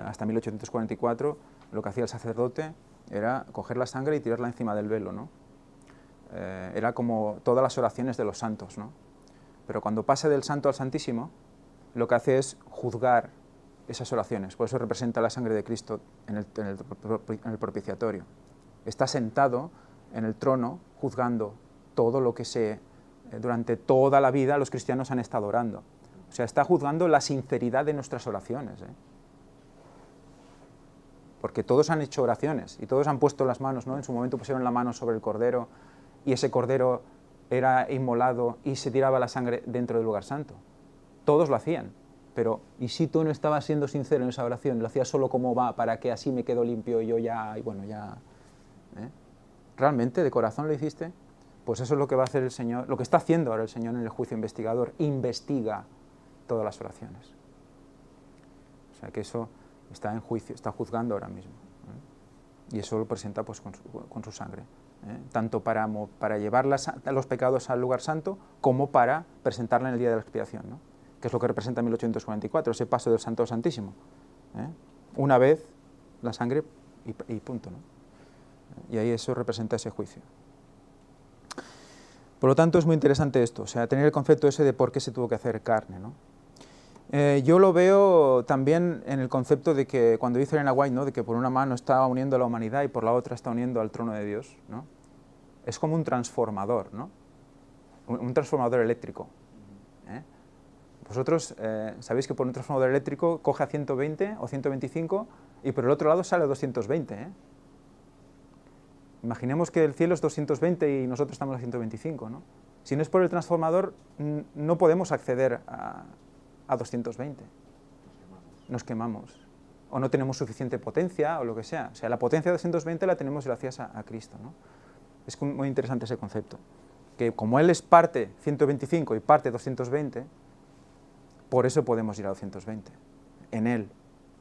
Hasta 1844 lo que hacía el sacerdote era coger la sangre y tirarla encima del velo, ¿no? Era como todas las oraciones de los santos, ¿no? Pero cuando pasa del santo al santísimo, lo que hace es juzgar esas oraciones. Por eso representa la sangre de Cristo en el propiciatorio. Está sentado en el trono juzgando todo lo que durante toda la vida los cristianos han estado orando. O sea, está juzgando la sinceridad de nuestras oraciones. Porque todos han hecho oraciones y todos han puesto las manos, ¿no? En su momento pusieron la mano sobre el Cordero y ese Cordero era inmolado y se tiraba la sangre dentro del lugar santo. Todos lo hacían, pero ¿y si tú no estabas siendo sincero en esa oración? Lo hacías solo como va, para que así me quedo limpio y yo ya, y bueno, ya... ¿Realmente de corazón lo hiciste? Pues eso es lo que va a hacer el Señor, lo que está haciendo ahora el Señor en el juicio investigador, investiga todas las oraciones. O sea que eso está en juicio, está juzgando ahora mismo. Y eso lo presenta pues, con su sangre, tanto para llevar los pecados al lugar santo como para presentarla en el día de la expiación, ¿no? Que es lo que representa 1844, ese paso del Santo al Santísimo. Una vez la sangre y punto, ¿no? Y ahí eso representa ese juicio. Por lo tanto, es muy interesante esto, o sea, tener el concepto ese de por qué se tuvo que hacer carne, ¿no? Yo lo veo también en el concepto de que, cuando dice Elena White, ¿no?, de que por una mano está uniendo a la humanidad y por la otra está uniendo al trono de Dios, ¿no? Es como un transformador, ¿no? Un transformador eléctrico. Vosotros sabéis que por un transformador eléctrico coge a 120 o 125 y por el otro lado sale a 220, Imaginemos que el cielo es 220 y nosotros estamos a 125, ¿no? Si no es por el transformador, no podemos acceder a 220. Nos quemamos. O no tenemos suficiente potencia, o lo que sea. O sea, la potencia de 220 la tenemos gracias a Cristo, ¿no? Es muy interesante ese concepto. Que como Él es parte 125 y parte 220, por eso podemos ir a 220. En Él,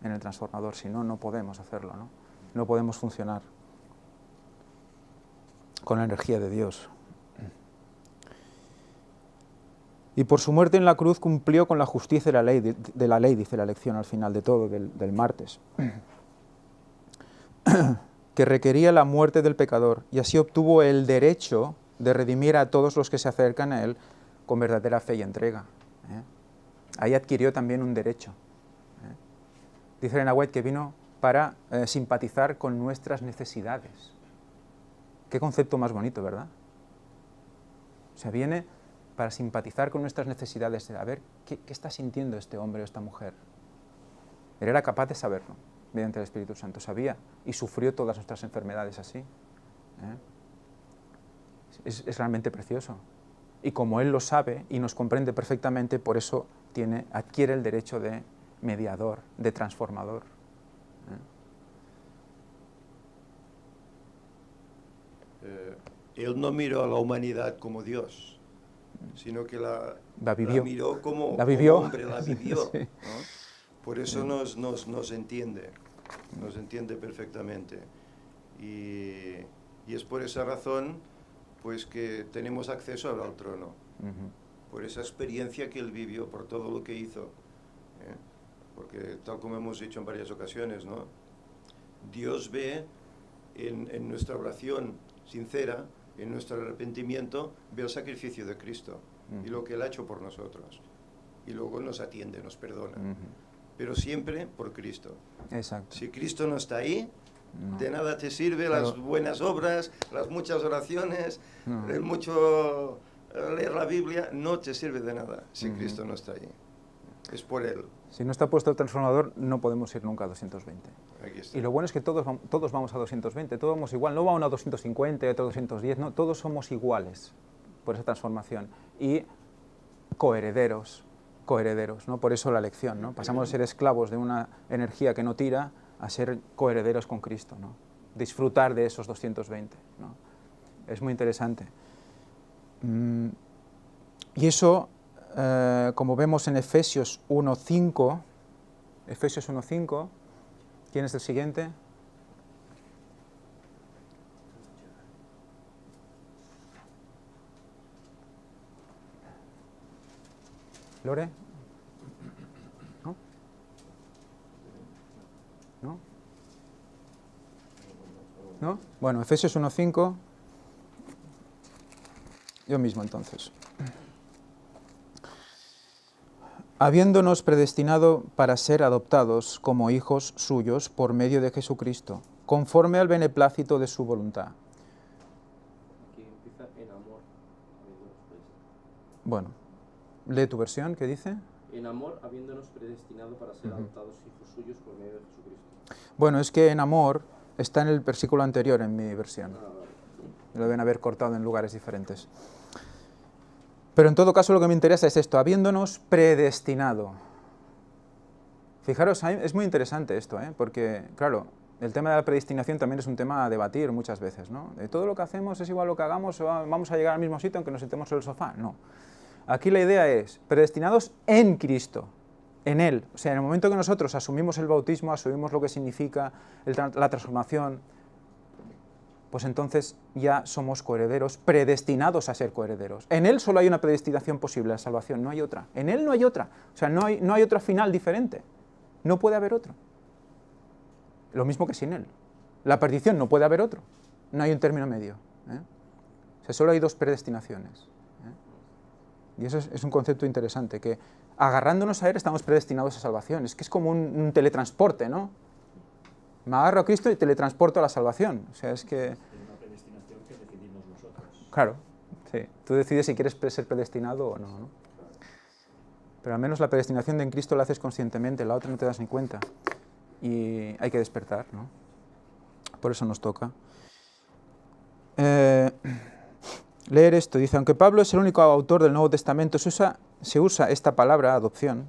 en el transformador. Si no, no podemos hacerlo, ¿no? No podemos funcionar con la energía de Dios. Y por su muerte en la cruz cumplió con la justicia de la ley, dice la lección al final de todo, del martes, que requería la muerte del pecador, y así obtuvo el derecho de redimir a todos los que se acercan a Él con verdadera fe y entrega. Ahí adquirió también un derecho. Dice Elena White que vino para simpatizar con nuestras necesidades. Qué concepto más bonito, ¿verdad? O sea, viene para simpatizar con nuestras necesidades, de a ver qué está sintiendo este hombre o esta mujer. Él era capaz de saberlo, mediante el Espíritu Santo, sabía y sufrió todas nuestras enfermedades así. Es realmente precioso. Y como Él lo sabe y nos comprende perfectamente, por eso adquiere el derecho de mediador, de transformador. Él no miró a la humanidad como Dios, sino que la miró como hombre, la vivió. Sí. ¿No? Por eso nos entiende perfectamente. Y es por esa razón pues, que tenemos acceso ahora al trono, por esa experiencia que Él vivió, por todo lo que hizo. Porque tal como hemos dicho en varias ocasiones, ¿no? Dios ve en nuestra oración sincera, en nuestro arrepentimiento, ve el sacrificio de Cristo y lo que Él ha hecho por nosotros. Y luego nos atiende, nos perdona. Pero siempre por Cristo. Exacto. Si Cristo no está ahí, de nada te sirve las buenas obras, las muchas oraciones, el mucho leer la Biblia, no te sirve de nada si Cristo no está ahí. Es por Él. Si no está puesto el transformador, no podemos ir nunca a 220. Aquí está. Y lo bueno es que todos vamos a 220, todos vamos igual, no va uno a 250 y otro a 210, no, todos somos iguales por esa transformación. Y coherederos, ¿no? Por eso la lección, ¿no? Pasamos de ser esclavos de una energía que no tira a ser coherederos con Cristo, ¿no? Disfrutar de esos 220, ¿no? Es muy interesante. Y eso, como vemos en Efesios 1.5, ¿quién es el siguiente? ¿Lore? ¿No? ¿No? ¿No? Bueno, Efesios 1.5, yo mismo entonces. Habiéndonos predestinado para ser adoptados como hijos suyos por medio de Jesucristo, conforme al beneplácito de su voluntad. Aquí empieza en amor. Bueno, lee tu versión, ¿qué dice? En amor, habiéndonos predestinado para ser adoptados hijos suyos por medio de Jesucristo. Bueno, es que en amor está en el versículo anterior en mi versión. Lo deben haber cortado en lugares diferentes. Pero en todo caso lo que me interesa es esto, habiéndonos predestinado. Fijaros, es muy interesante esto, porque, claro, el tema de la predestinación también es un tema a debatir muchas veces, ¿no? De todo lo que hacemos es igual lo que hagamos, vamos a llegar al mismo sitio aunque nos sentemos en el sofá. No. Aquí la idea es, predestinados en Cristo, en Él. O sea, en el momento que nosotros asumimos el bautismo, asumimos lo que significa la transformación, pues entonces ya somos coherederos, predestinados a ser coherederos. En Él solo hay una predestinación posible, la salvación, no hay otra. En Él no hay otra, o sea, no hay otro final diferente, no puede haber otro. Lo mismo que sin Él. La perdición no puede haber otro, no hay un término medio. O sea, solo hay dos predestinaciones. Y eso es un concepto interesante, que agarrándonos a Él estamos predestinados a salvación. Es que es como un teletransporte, ¿no? Me agarro a Cristo y teletransporto a la salvación. O sea, es que... Es una predestinación que decidimos nosotros. Claro, sí. Tú decides si quieres ser predestinado o no, ¿no? Pero al menos la predestinación de en Cristo la haces conscientemente, la otra no te das ni cuenta. Y hay que despertar, ¿no? Por eso nos toca. Leer esto, dice, aunque Pablo es el único autor del Nuevo Testamento, se usa esta palabra, adopción.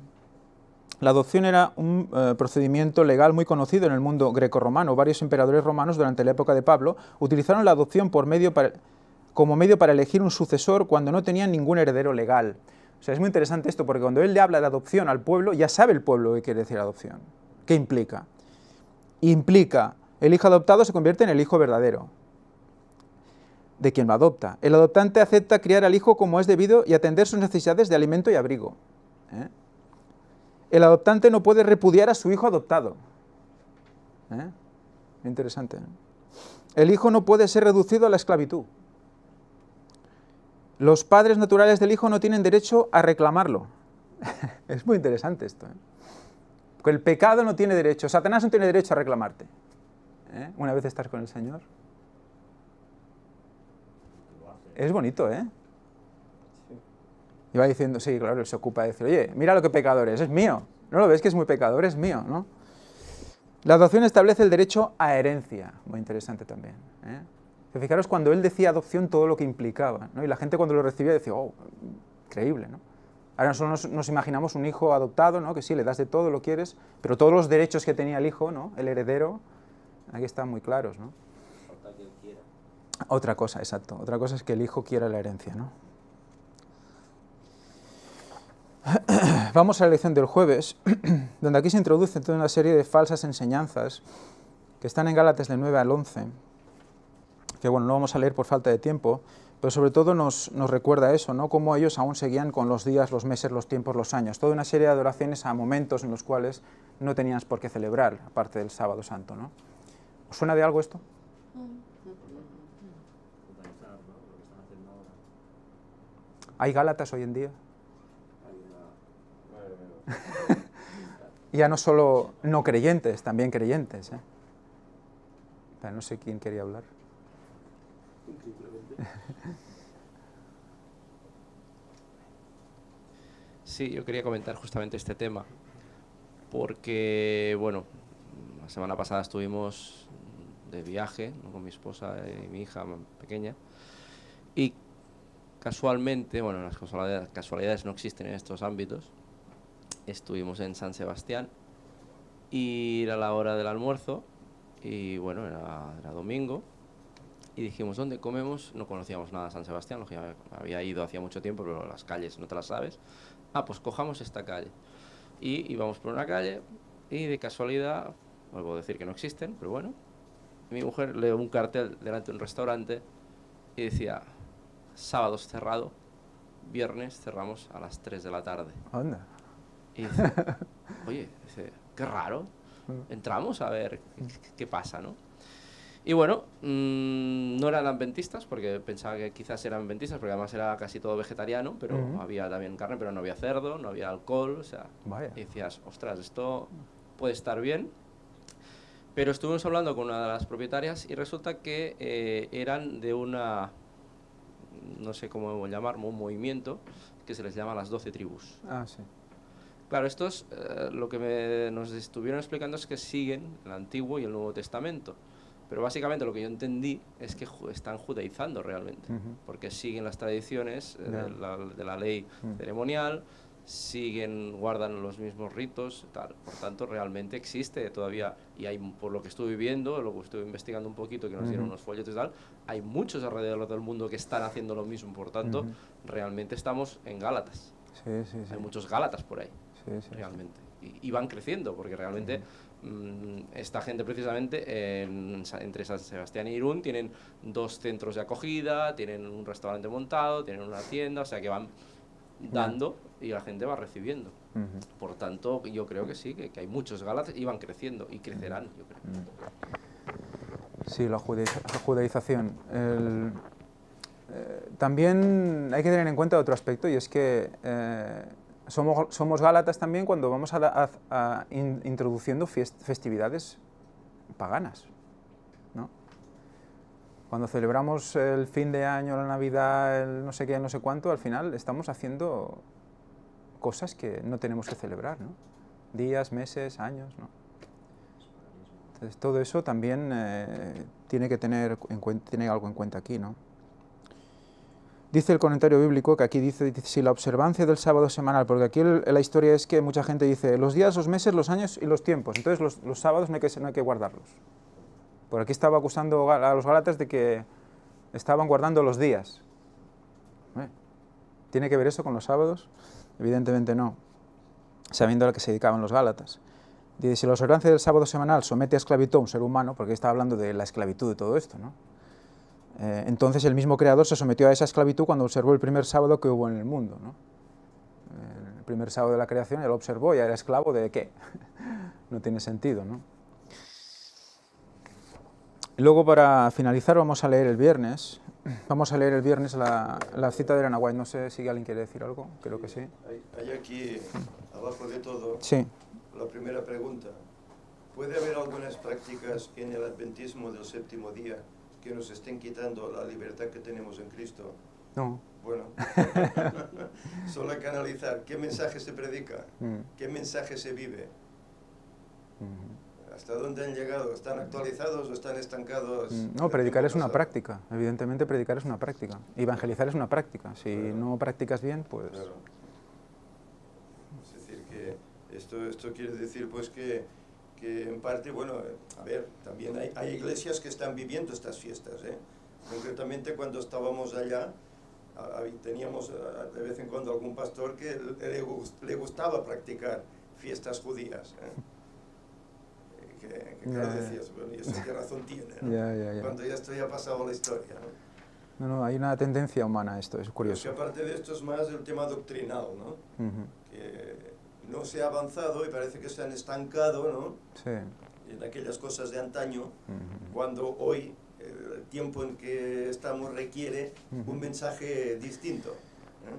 La adopción era un procedimiento legal muy conocido en el mundo grecorromano. Varios emperadores romanos durante la época de Pablo utilizaron la adopción como medio para elegir un sucesor cuando no tenían ningún heredero legal. O sea, es muy interesante esto, porque cuando él le habla de adopción al pueblo, ya sabe el pueblo qué quiere decir adopción. ¿Qué implica? Implica, el hijo adoptado se convierte en el hijo verdadero de quien lo adopta. El adoptante acepta criar al hijo como es debido y atender sus necesidades de alimento y abrigo. El adoptante no puede repudiar a su hijo adoptado. Interesante. El hijo no puede ser reducido a la esclavitud. Los padres naturales del hijo no tienen derecho a reclamarlo. Es muy interesante esto. Porque el pecado no tiene derecho, Satanás no tiene derecho a reclamarte. Una vez estás con el Señor. Es bonito, ¿eh? Y va diciendo, sí, claro, él se ocupa de decir, oye, mira lo que pecador es mío. ¿No lo ves que es muy pecador? Es mío, ¿no? La adopción establece el derecho a herencia, muy interesante también. Fijaros cuando él decía adopción todo lo que implicaba, ¿no? Y la gente cuando lo recibía decía, oh, increíble, ¿no? Ahora nosotros nos imaginamos un hijo adoptado, ¿no? Que sí, le das de todo, lo quieres, pero todos los derechos que tenía el hijo, ¿no? El heredero, aquí están muy claros, ¿no? Falta que él quiera. Otra cosa, exacto. Otra cosa es que el hijo quiera la herencia, ¿no? Vamos a la lección del jueves, donde aquí se introduce toda una serie de falsas enseñanzas que están en Gálatas del 9 al 11, que bueno, no vamos a leer por falta de tiempo, pero sobre todo nos recuerda eso, ¿no? Cómo ellos aún seguían con los días, los meses, los tiempos, los años, toda una serie de adoraciones a momentos en los cuales no tenías por qué celebrar, aparte del sábado santo, ¿no? ¿Os suena de algo esto? ¿Hay Gálatas hoy en día? Ya no solo no creyentes, también creyentes. Pero no sé quién quería hablar. Sí, yo quería comentar justamente este tema, porque, bueno, la semana pasada estuvimos de viaje, ¿no? Con mi esposa y mi hija pequeña, y casualmente, bueno, las casualidades no existen en estos ámbitos, estuvimos en San Sebastián y era la hora del almuerzo y bueno, era domingo y dijimos, ¿dónde comemos? No conocíamos nada de San Sebastián, había ido hacía mucho tiempo, pero las calles no te las sabes. Pues cojamos esta calle. Y íbamos por una calle y de casualidad, vuelvo a decir que no existen, pero bueno, mi mujer lee un cartel delante de un restaurante y decía, sábados cerrado, viernes cerramos a las 3 de la tarde. Anda. Y dice, oye, qué raro, entramos a ver qué pasa, ¿no? Y bueno, no eran adventistas, porque pensaba que quizás eran adventistas, porque además era casi todo vegetariano, pero había también carne, pero no había cerdo, no había alcohol, o sea, y decías, ostras, esto puede estar bien. Pero estuvimos hablando con una de las propietarias y resulta que eran de una, no sé cómo llamarlo, un movimiento que se les llama las 12 tribus. Ah, sí. Claro, estos lo que nos estuvieron explicando es que siguen el Antiguo y el Nuevo Testamento. Pero básicamente lo que yo entendí es que están judaizando realmente, porque siguen las tradiciones de la ley ceremonial, guardan los mismos ritos, tal. Por tanto, realmente existe todavía, y hay, por lo que estuve viendo, lo que estuve investigando un poquito, que nos dieron unos folletos y tal, hay muchos alrededor del mundo que están haciendo lo mismo. Por tanto, realmente estamos en Gálatas. Sí. Hay muchos Gálatas por ahí, realmente. Y van creciendo, porque realmente esta gente precisamente entre San Sebastián y Irún tienen 2 centros de acogida, tienen un restaurante montado, tienen una tienda, o sea que van dando y la gente va recibiendo. Por tanto, yo creo que sí, que hay muchos Gálatas y van creciendo y crecerán, yo creo. Sí, la judaización. También hay que tener en cuenta otro aspecto, y es que somos gálatas también cuando vamos introduciendo festividades paganas, ¿no? Cuando celebramos el fin de año, la Navidad, el no sé qué, no sé cuánto, al final estamos haciendo cosas que no tenemos que celebrar, ¿no? Días, meses, años, ¿no? Entonces, todo eso también tiene que tener tiene algo en cuenta aquí, ¿no? Dice el comentario bíblico, que aquí dice si la observancia del sábado semanal, porque aquí la historia es que mucha gente dice los días, los meses, los años y los tiempos, entonces los sábados no hay que guardarlos. Por aquí estaba acusando a los gálatas de que estaban guardando los días. ¿Tiene que ver eso con los sábados? Evidentemente no, sabiendo a lo que se dedicaban los gálatas. Dice, si la observancia del sábado semanal somete a esclavitud a un ser humano, porque está hablando de la esclavitud de todo esto, ¿no? Entonces el mismo Creador se sometió a esa esclavitud cuando observó el primer sábado que hubo en el mundo, ¿no? El primer sábado de la creación, él lo observó y era esclavo de ¿qué? No tiene sentido, ¿no? Luego, para finalizar, vamos a leer el viernes. Vamos a leer el viernes la cita de Elena White. No sé si alguien quiere decir algo, creo que sí. Hay aquí, abajo de todo, sí, la primera pregunta. ¿Puede haber algunas prácticas en el adventismo del séptimo día que nos estén quitando la libertad que tenemos en Cristo? No. Bueno, solo hay que analizar qué mensaje se predica, qué mensaje se vive, hasta dónde han llegado, ¿están actualizados o están estancados? No, predicar es una práctica, evidentemente predicar es una práctica, evangelizar es una práctica, si no practicas bien, pues... Claro. Es decir, que esto quiere decir pues que en parte, bueno, a ver, también hay iglesias que están viviendo estas fiestas, ¿eh? Concretamente cuando estábamos allá, teníamos de vez en cuando algún pastor que le gustaba practicar fiestas judías, ¿eh? Que claro, decías, bueno, ¿y eso qué razón tiene, ¿no? Cuando ya esto ya ha pasado la historia, ¿no? No, hay una tendencia humana a esto, es curioso. Pero que aparte de esto es más el tema doctrinal, ¿no? Que no se ha avanzado y parece que se han estancado, ¿no? Sí. En aquellas cosas de antaño, cuando hoy el tiempo en que estamos requiere un mensaje distinto.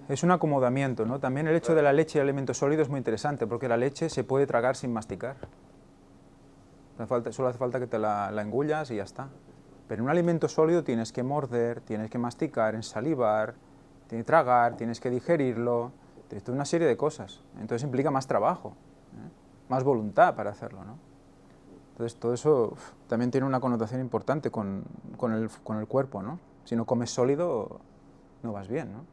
Es un acomodamiento, ¿no? También el hecho de la leche y el alimento sólido es muy interesante, porque la leche se puede tragar sin masticar. Solo hace falta que te la engullas y ya está. Pero un alimento sólido tienes que morder, tienes que masticar, ensalivar, tienes que tragar, tienes que digerirlo, tienes toda una serie de cosas. Entonces implica más trabajo, más voluntad para hacerlo, ¿no? Entonces todo eso también tiene una connotación importante con el cuerpo, ¿no? Si no comes sólido, no vas bien, ¿no?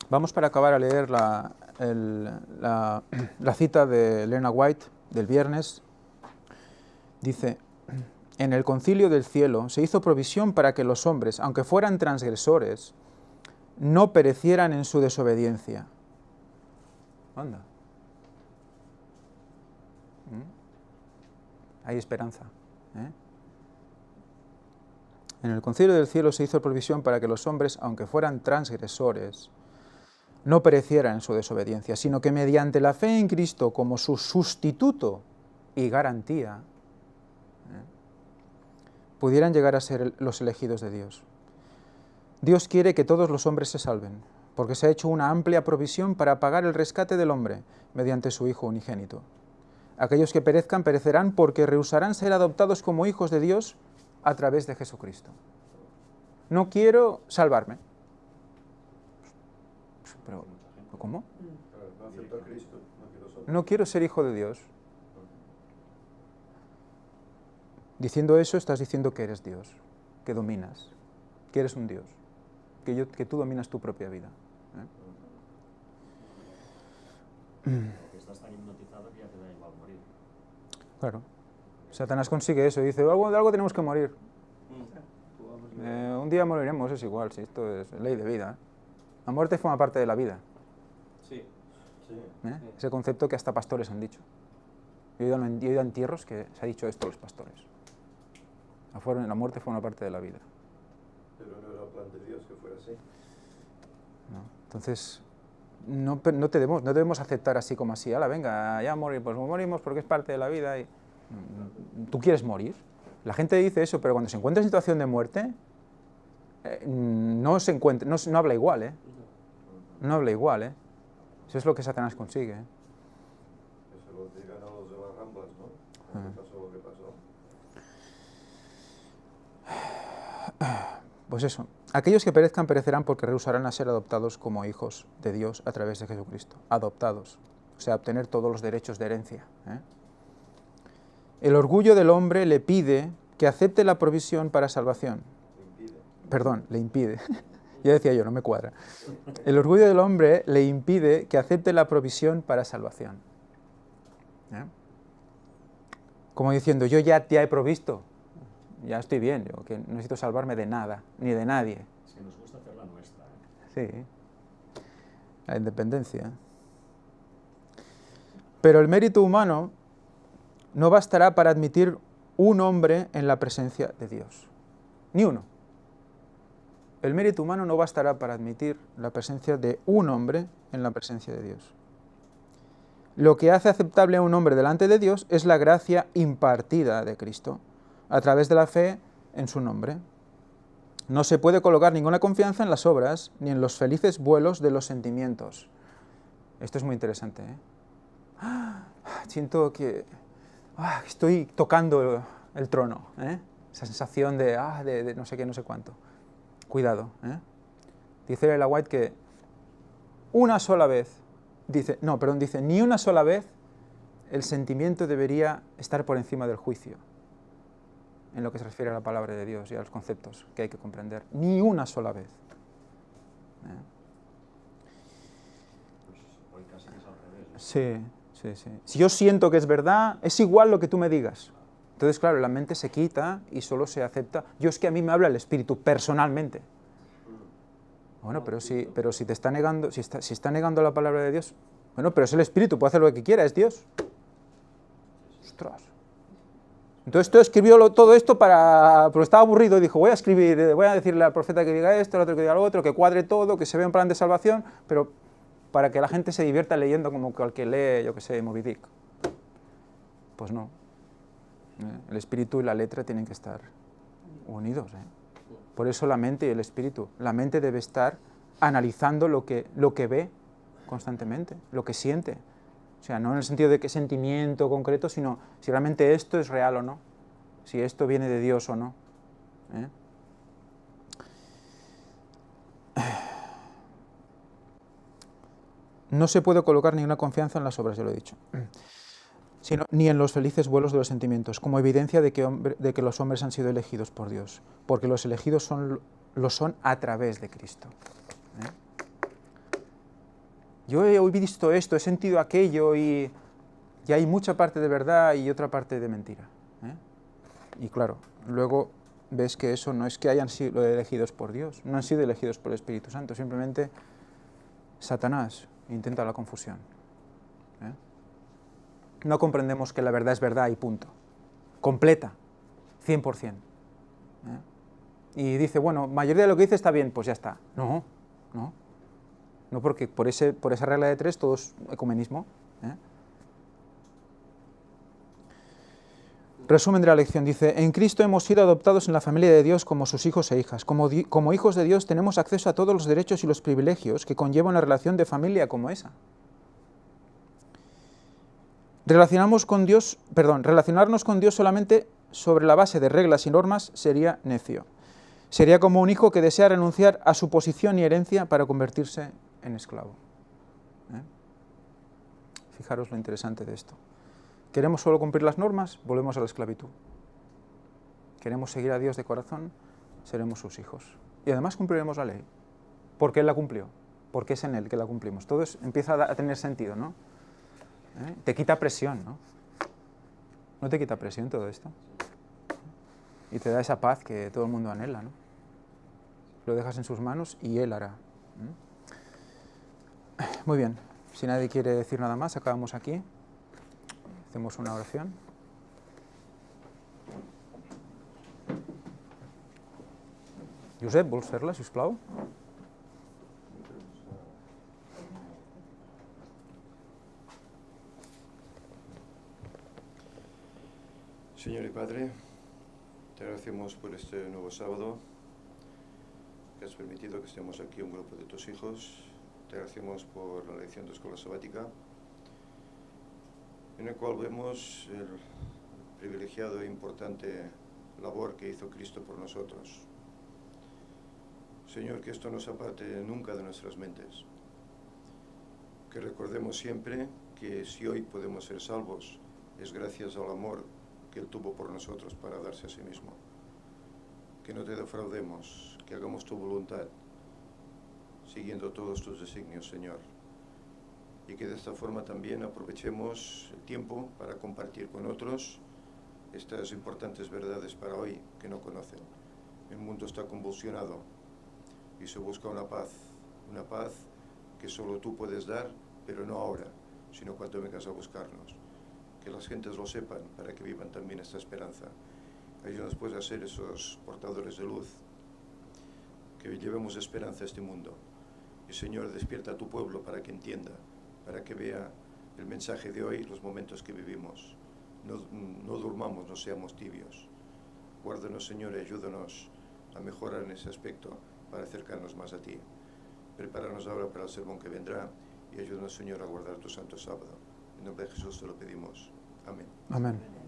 Vamos para acabar a leer la cita de Elena White del viernes. Dice, en el concilio del cielo se hizo provisión para que los hombres, aunque fueran transgresores, no perecieran en su desobediencia. Anda. Hay esperanza, ¿eh? En el concilio del cielo se hizo provisión para que los hombres, aunque fueran transgresores, no perecieran en su desobediencia, sino que mediante la fe en Cristo como su sustituto y garantía, pudieran llegar a ser los elegidos de Dios. Dios quiere que todos los hombres se salven, porque se ha hecho una amplia provisión para pagar el rescate del hombre mediante su Hijo unigénito. Aquellos que perezcan, perecerán porque rehusarán ser adoptados como hijos de Dios a través de Jesucristo. No quiero salvarme. Pero, ¿cómo? No quiero ser hijo de Dios. Diciendo eso, estás diciendo que eres Dios, que dominas, que eres un Dios, que tú dominas tu propia vida. Que estás tan hipnotizado que ya te da igual morir. Claro. Satanás consigue eso, dice, de algo tenemos que morir. Un día moriremos, es igual, si esto es ley de vida. La muerte forma parte de la vida. Sí. ¿eh? Ese concepto que hasta pastores han dicho. Yo he ido a entierros que se ha dicho esto a los pastores. La muerte fue una parte de la vida. Pero no era el plan de Dios que fuera así. ¿No? Entonces, no debemos aceptar así como así, ala, venga, ya morir, pues morimos porque es parte de la vida. Y, ¿tú quieres morir? La gente dice eso, pero cuando se encuentra en situación de muerte, no habla igual, ¿eh? No habla igual, ¿eh? Eso es lo que Satanás consigue, ¿eh? Eso lo digan a los de las Ramblas, ¿no? Cuando pasó lo que pasó. Pues eso, aquellos que perezcan perecerán porque rehusarán a ser adoptados como hijos de Dios a través de Jesucristo. Adoptados, o sea, obtener todos los derechos de herencia, ¿eh? El orgullo del hombre le pide que acepte la provisión para salvación. Le impide. Ya decía yo, no me cuadra. El orgullo del hombre le impide que acepte la provisión para salvación. ¿Eh? Como diciendo, yo ya he provisto, ya estoy bien, yo que no necesito salvarme de nada, ni de nadie. Es que nos gusta hacer la nuestra, ¿eh? Sí, la independencia. Pero el mérito humano no bastará para admitir un hombre en la presencia de Dios. Ni uno. El mérito humano no bastará para admitir la presencia de un hombre en la presencia de Dios. Lo que hace aceptable a un hombre delante de Dios es la gracia impartida de Cristo, a través de la fe en su nombre. No se puede colocar ninguna confianza en las obras, ni en los felices vuelos de los sentimientos. Esto es muy interesante, ¿eh? Siento que estoy tocando el trono, ¿eh? Esa sensación de no sé qué, no sé cuánto. Cuidado, ¿eh? Dice Ella White que una sola vez, dice, ni una sola vez el sentimiento debería estar por encima del juicio, en lo que se refiere a la palabra de Dios y a los conceptos que hay que comprender. Ni una sola vez. Pues hoy casi es al revés, ¿no? Sí. Si yo siento que es verdad, es igual lo que tú me digas. Entonces, claro, la mente se quita y solo se acepta. Es que a mí me habla el Espíritu personalmente. Bueno, pero si te está negando, si está negando la palabra de Dios, bueno, pero es el Espíritu, puede hacer lo que quiera, es Dios. Ostras. Entonces tú escribió todo esto porque estaba aburrido y dijo, voy a decirle al profeta que diga esto, al otro que diga lo otro, que cuadre todo, que se vea un plan de salvación, pero para que la gente se divierta leyendo como el que lee, yo que sé, Moby Dick. Pues no. El espíritu y la letra tienen que estar unidos, ¿eh? Por eso la mente y el espíritu. La mente debe estar analizando lo que ve constantemente, lo que siente. O sea, no en el sentido de qué sentimiento concreto, sino si realmente esto es real o no, si esto viene de Dios o no, ¿eh? No se puede colocar ninguna confianza en las obras, ya lo he dicho, ni en los felices vuelos de los sentimientos, como evidencia de que los hombres han sido elegidos por Dios, porque los elegidos lo son a través de Cristo, ¿eh? Yo he visto esto, he sentido aquello y hay mucha parte de verdad y otra parte de mentira, ¿eh? Y claro, luego ves que eso no es que hayan sido elegidos por Dios, no han sido elegidos por el Espíritu Santo, simplemente Satanás intenta la confusión, ¿eh? No comprendemos que la verdad es verdad y punto, completa, 100%, ¿eh? Y dice, bueno, mayoría de lo que dice está bien, pues ya está. No, porque por esa regla de 3 todo es ecumenismo, ¿eh? Resumen de la lección, dice, en Cristo hemos sido adoptados en la familia de Dios como sus hijos e hijas. Como hijos de Dios tenemos acceso a todos los derechos y los privilegios que conlleva una relación de familia como esa. Relacionarnos con Dios solamente sobre la base de reglas y normas sería necio. Sería como un hijo que desea renunciar a su posición y herencia para convertirse en esclavo, ¿eh? Fijaros lo interesante de esto. ¿Queremos solo cumplir las normas? Volvemos a la esclavitud. ¿Queremos seguir a Dios de corazón? Seremos sus hijos. Y además cumpliremos la ley, porque Él la cumplió, porque es en Él que la cumplimos. Todo empieza a tener sentido, ¿no? Te quita presión, ¿no? ¿No te quita presión todo esto? Y te da esa paz que todo el mundo anhela, ¿no? Lo dejas en sus manos y Él hará. Muy bien. Si nadie quiere decir nada más, acabamos aquí. Hacemos una oración. Josep, vols fer-la, si us plau? Señor y Padre, te agradecemos por este nuevo sábado, que has permitido que estemos aquí un grupo de tus hijos. Te agradecemos por la lección de escuela sabática, en el cual vemos el privilegiado e importante labor que hizo Cristo por nosotros. Señor, que esto no se aparte nunca de nuestras mentes, que recordemos siempre que si hoy podemos ser salvos es gracias al amor que Él tuvo por nosotros para darse a sí mismo. Que no te defraudemos, que hagamos tu voluntad, siguiendo todos tus designios, Señor. Y que de esta forma también aprovechemos el tiempo para compartir con otros estas importantes verdades para hoy que no conocen. El mundo está convulsionado y se busca una paz que solo tú puedes dar, pero no ahora, sino cuando vengas a buscarnos. Que las gentes lo sepan para que vivan también esta esperanza. Ayúdanos pues a ser esos portadores de luz, que llevemos esperanza a este mundo. Y Señor, despierta a tu pueblo para que entienda, para que vea el mensaje de hoy, los momentos que vivimos. No durmamos, no seamos tibios. Guárdanos, Señor, y ayúdanos a mejorar en ese aspecto para acercarnos más a ti. Prepáranos ahora para el sermón que vendrá y ayúdanos, Señor, a guardar tu santo sábado. En nombre de Jesús te lo pedimos. Amén. Amén.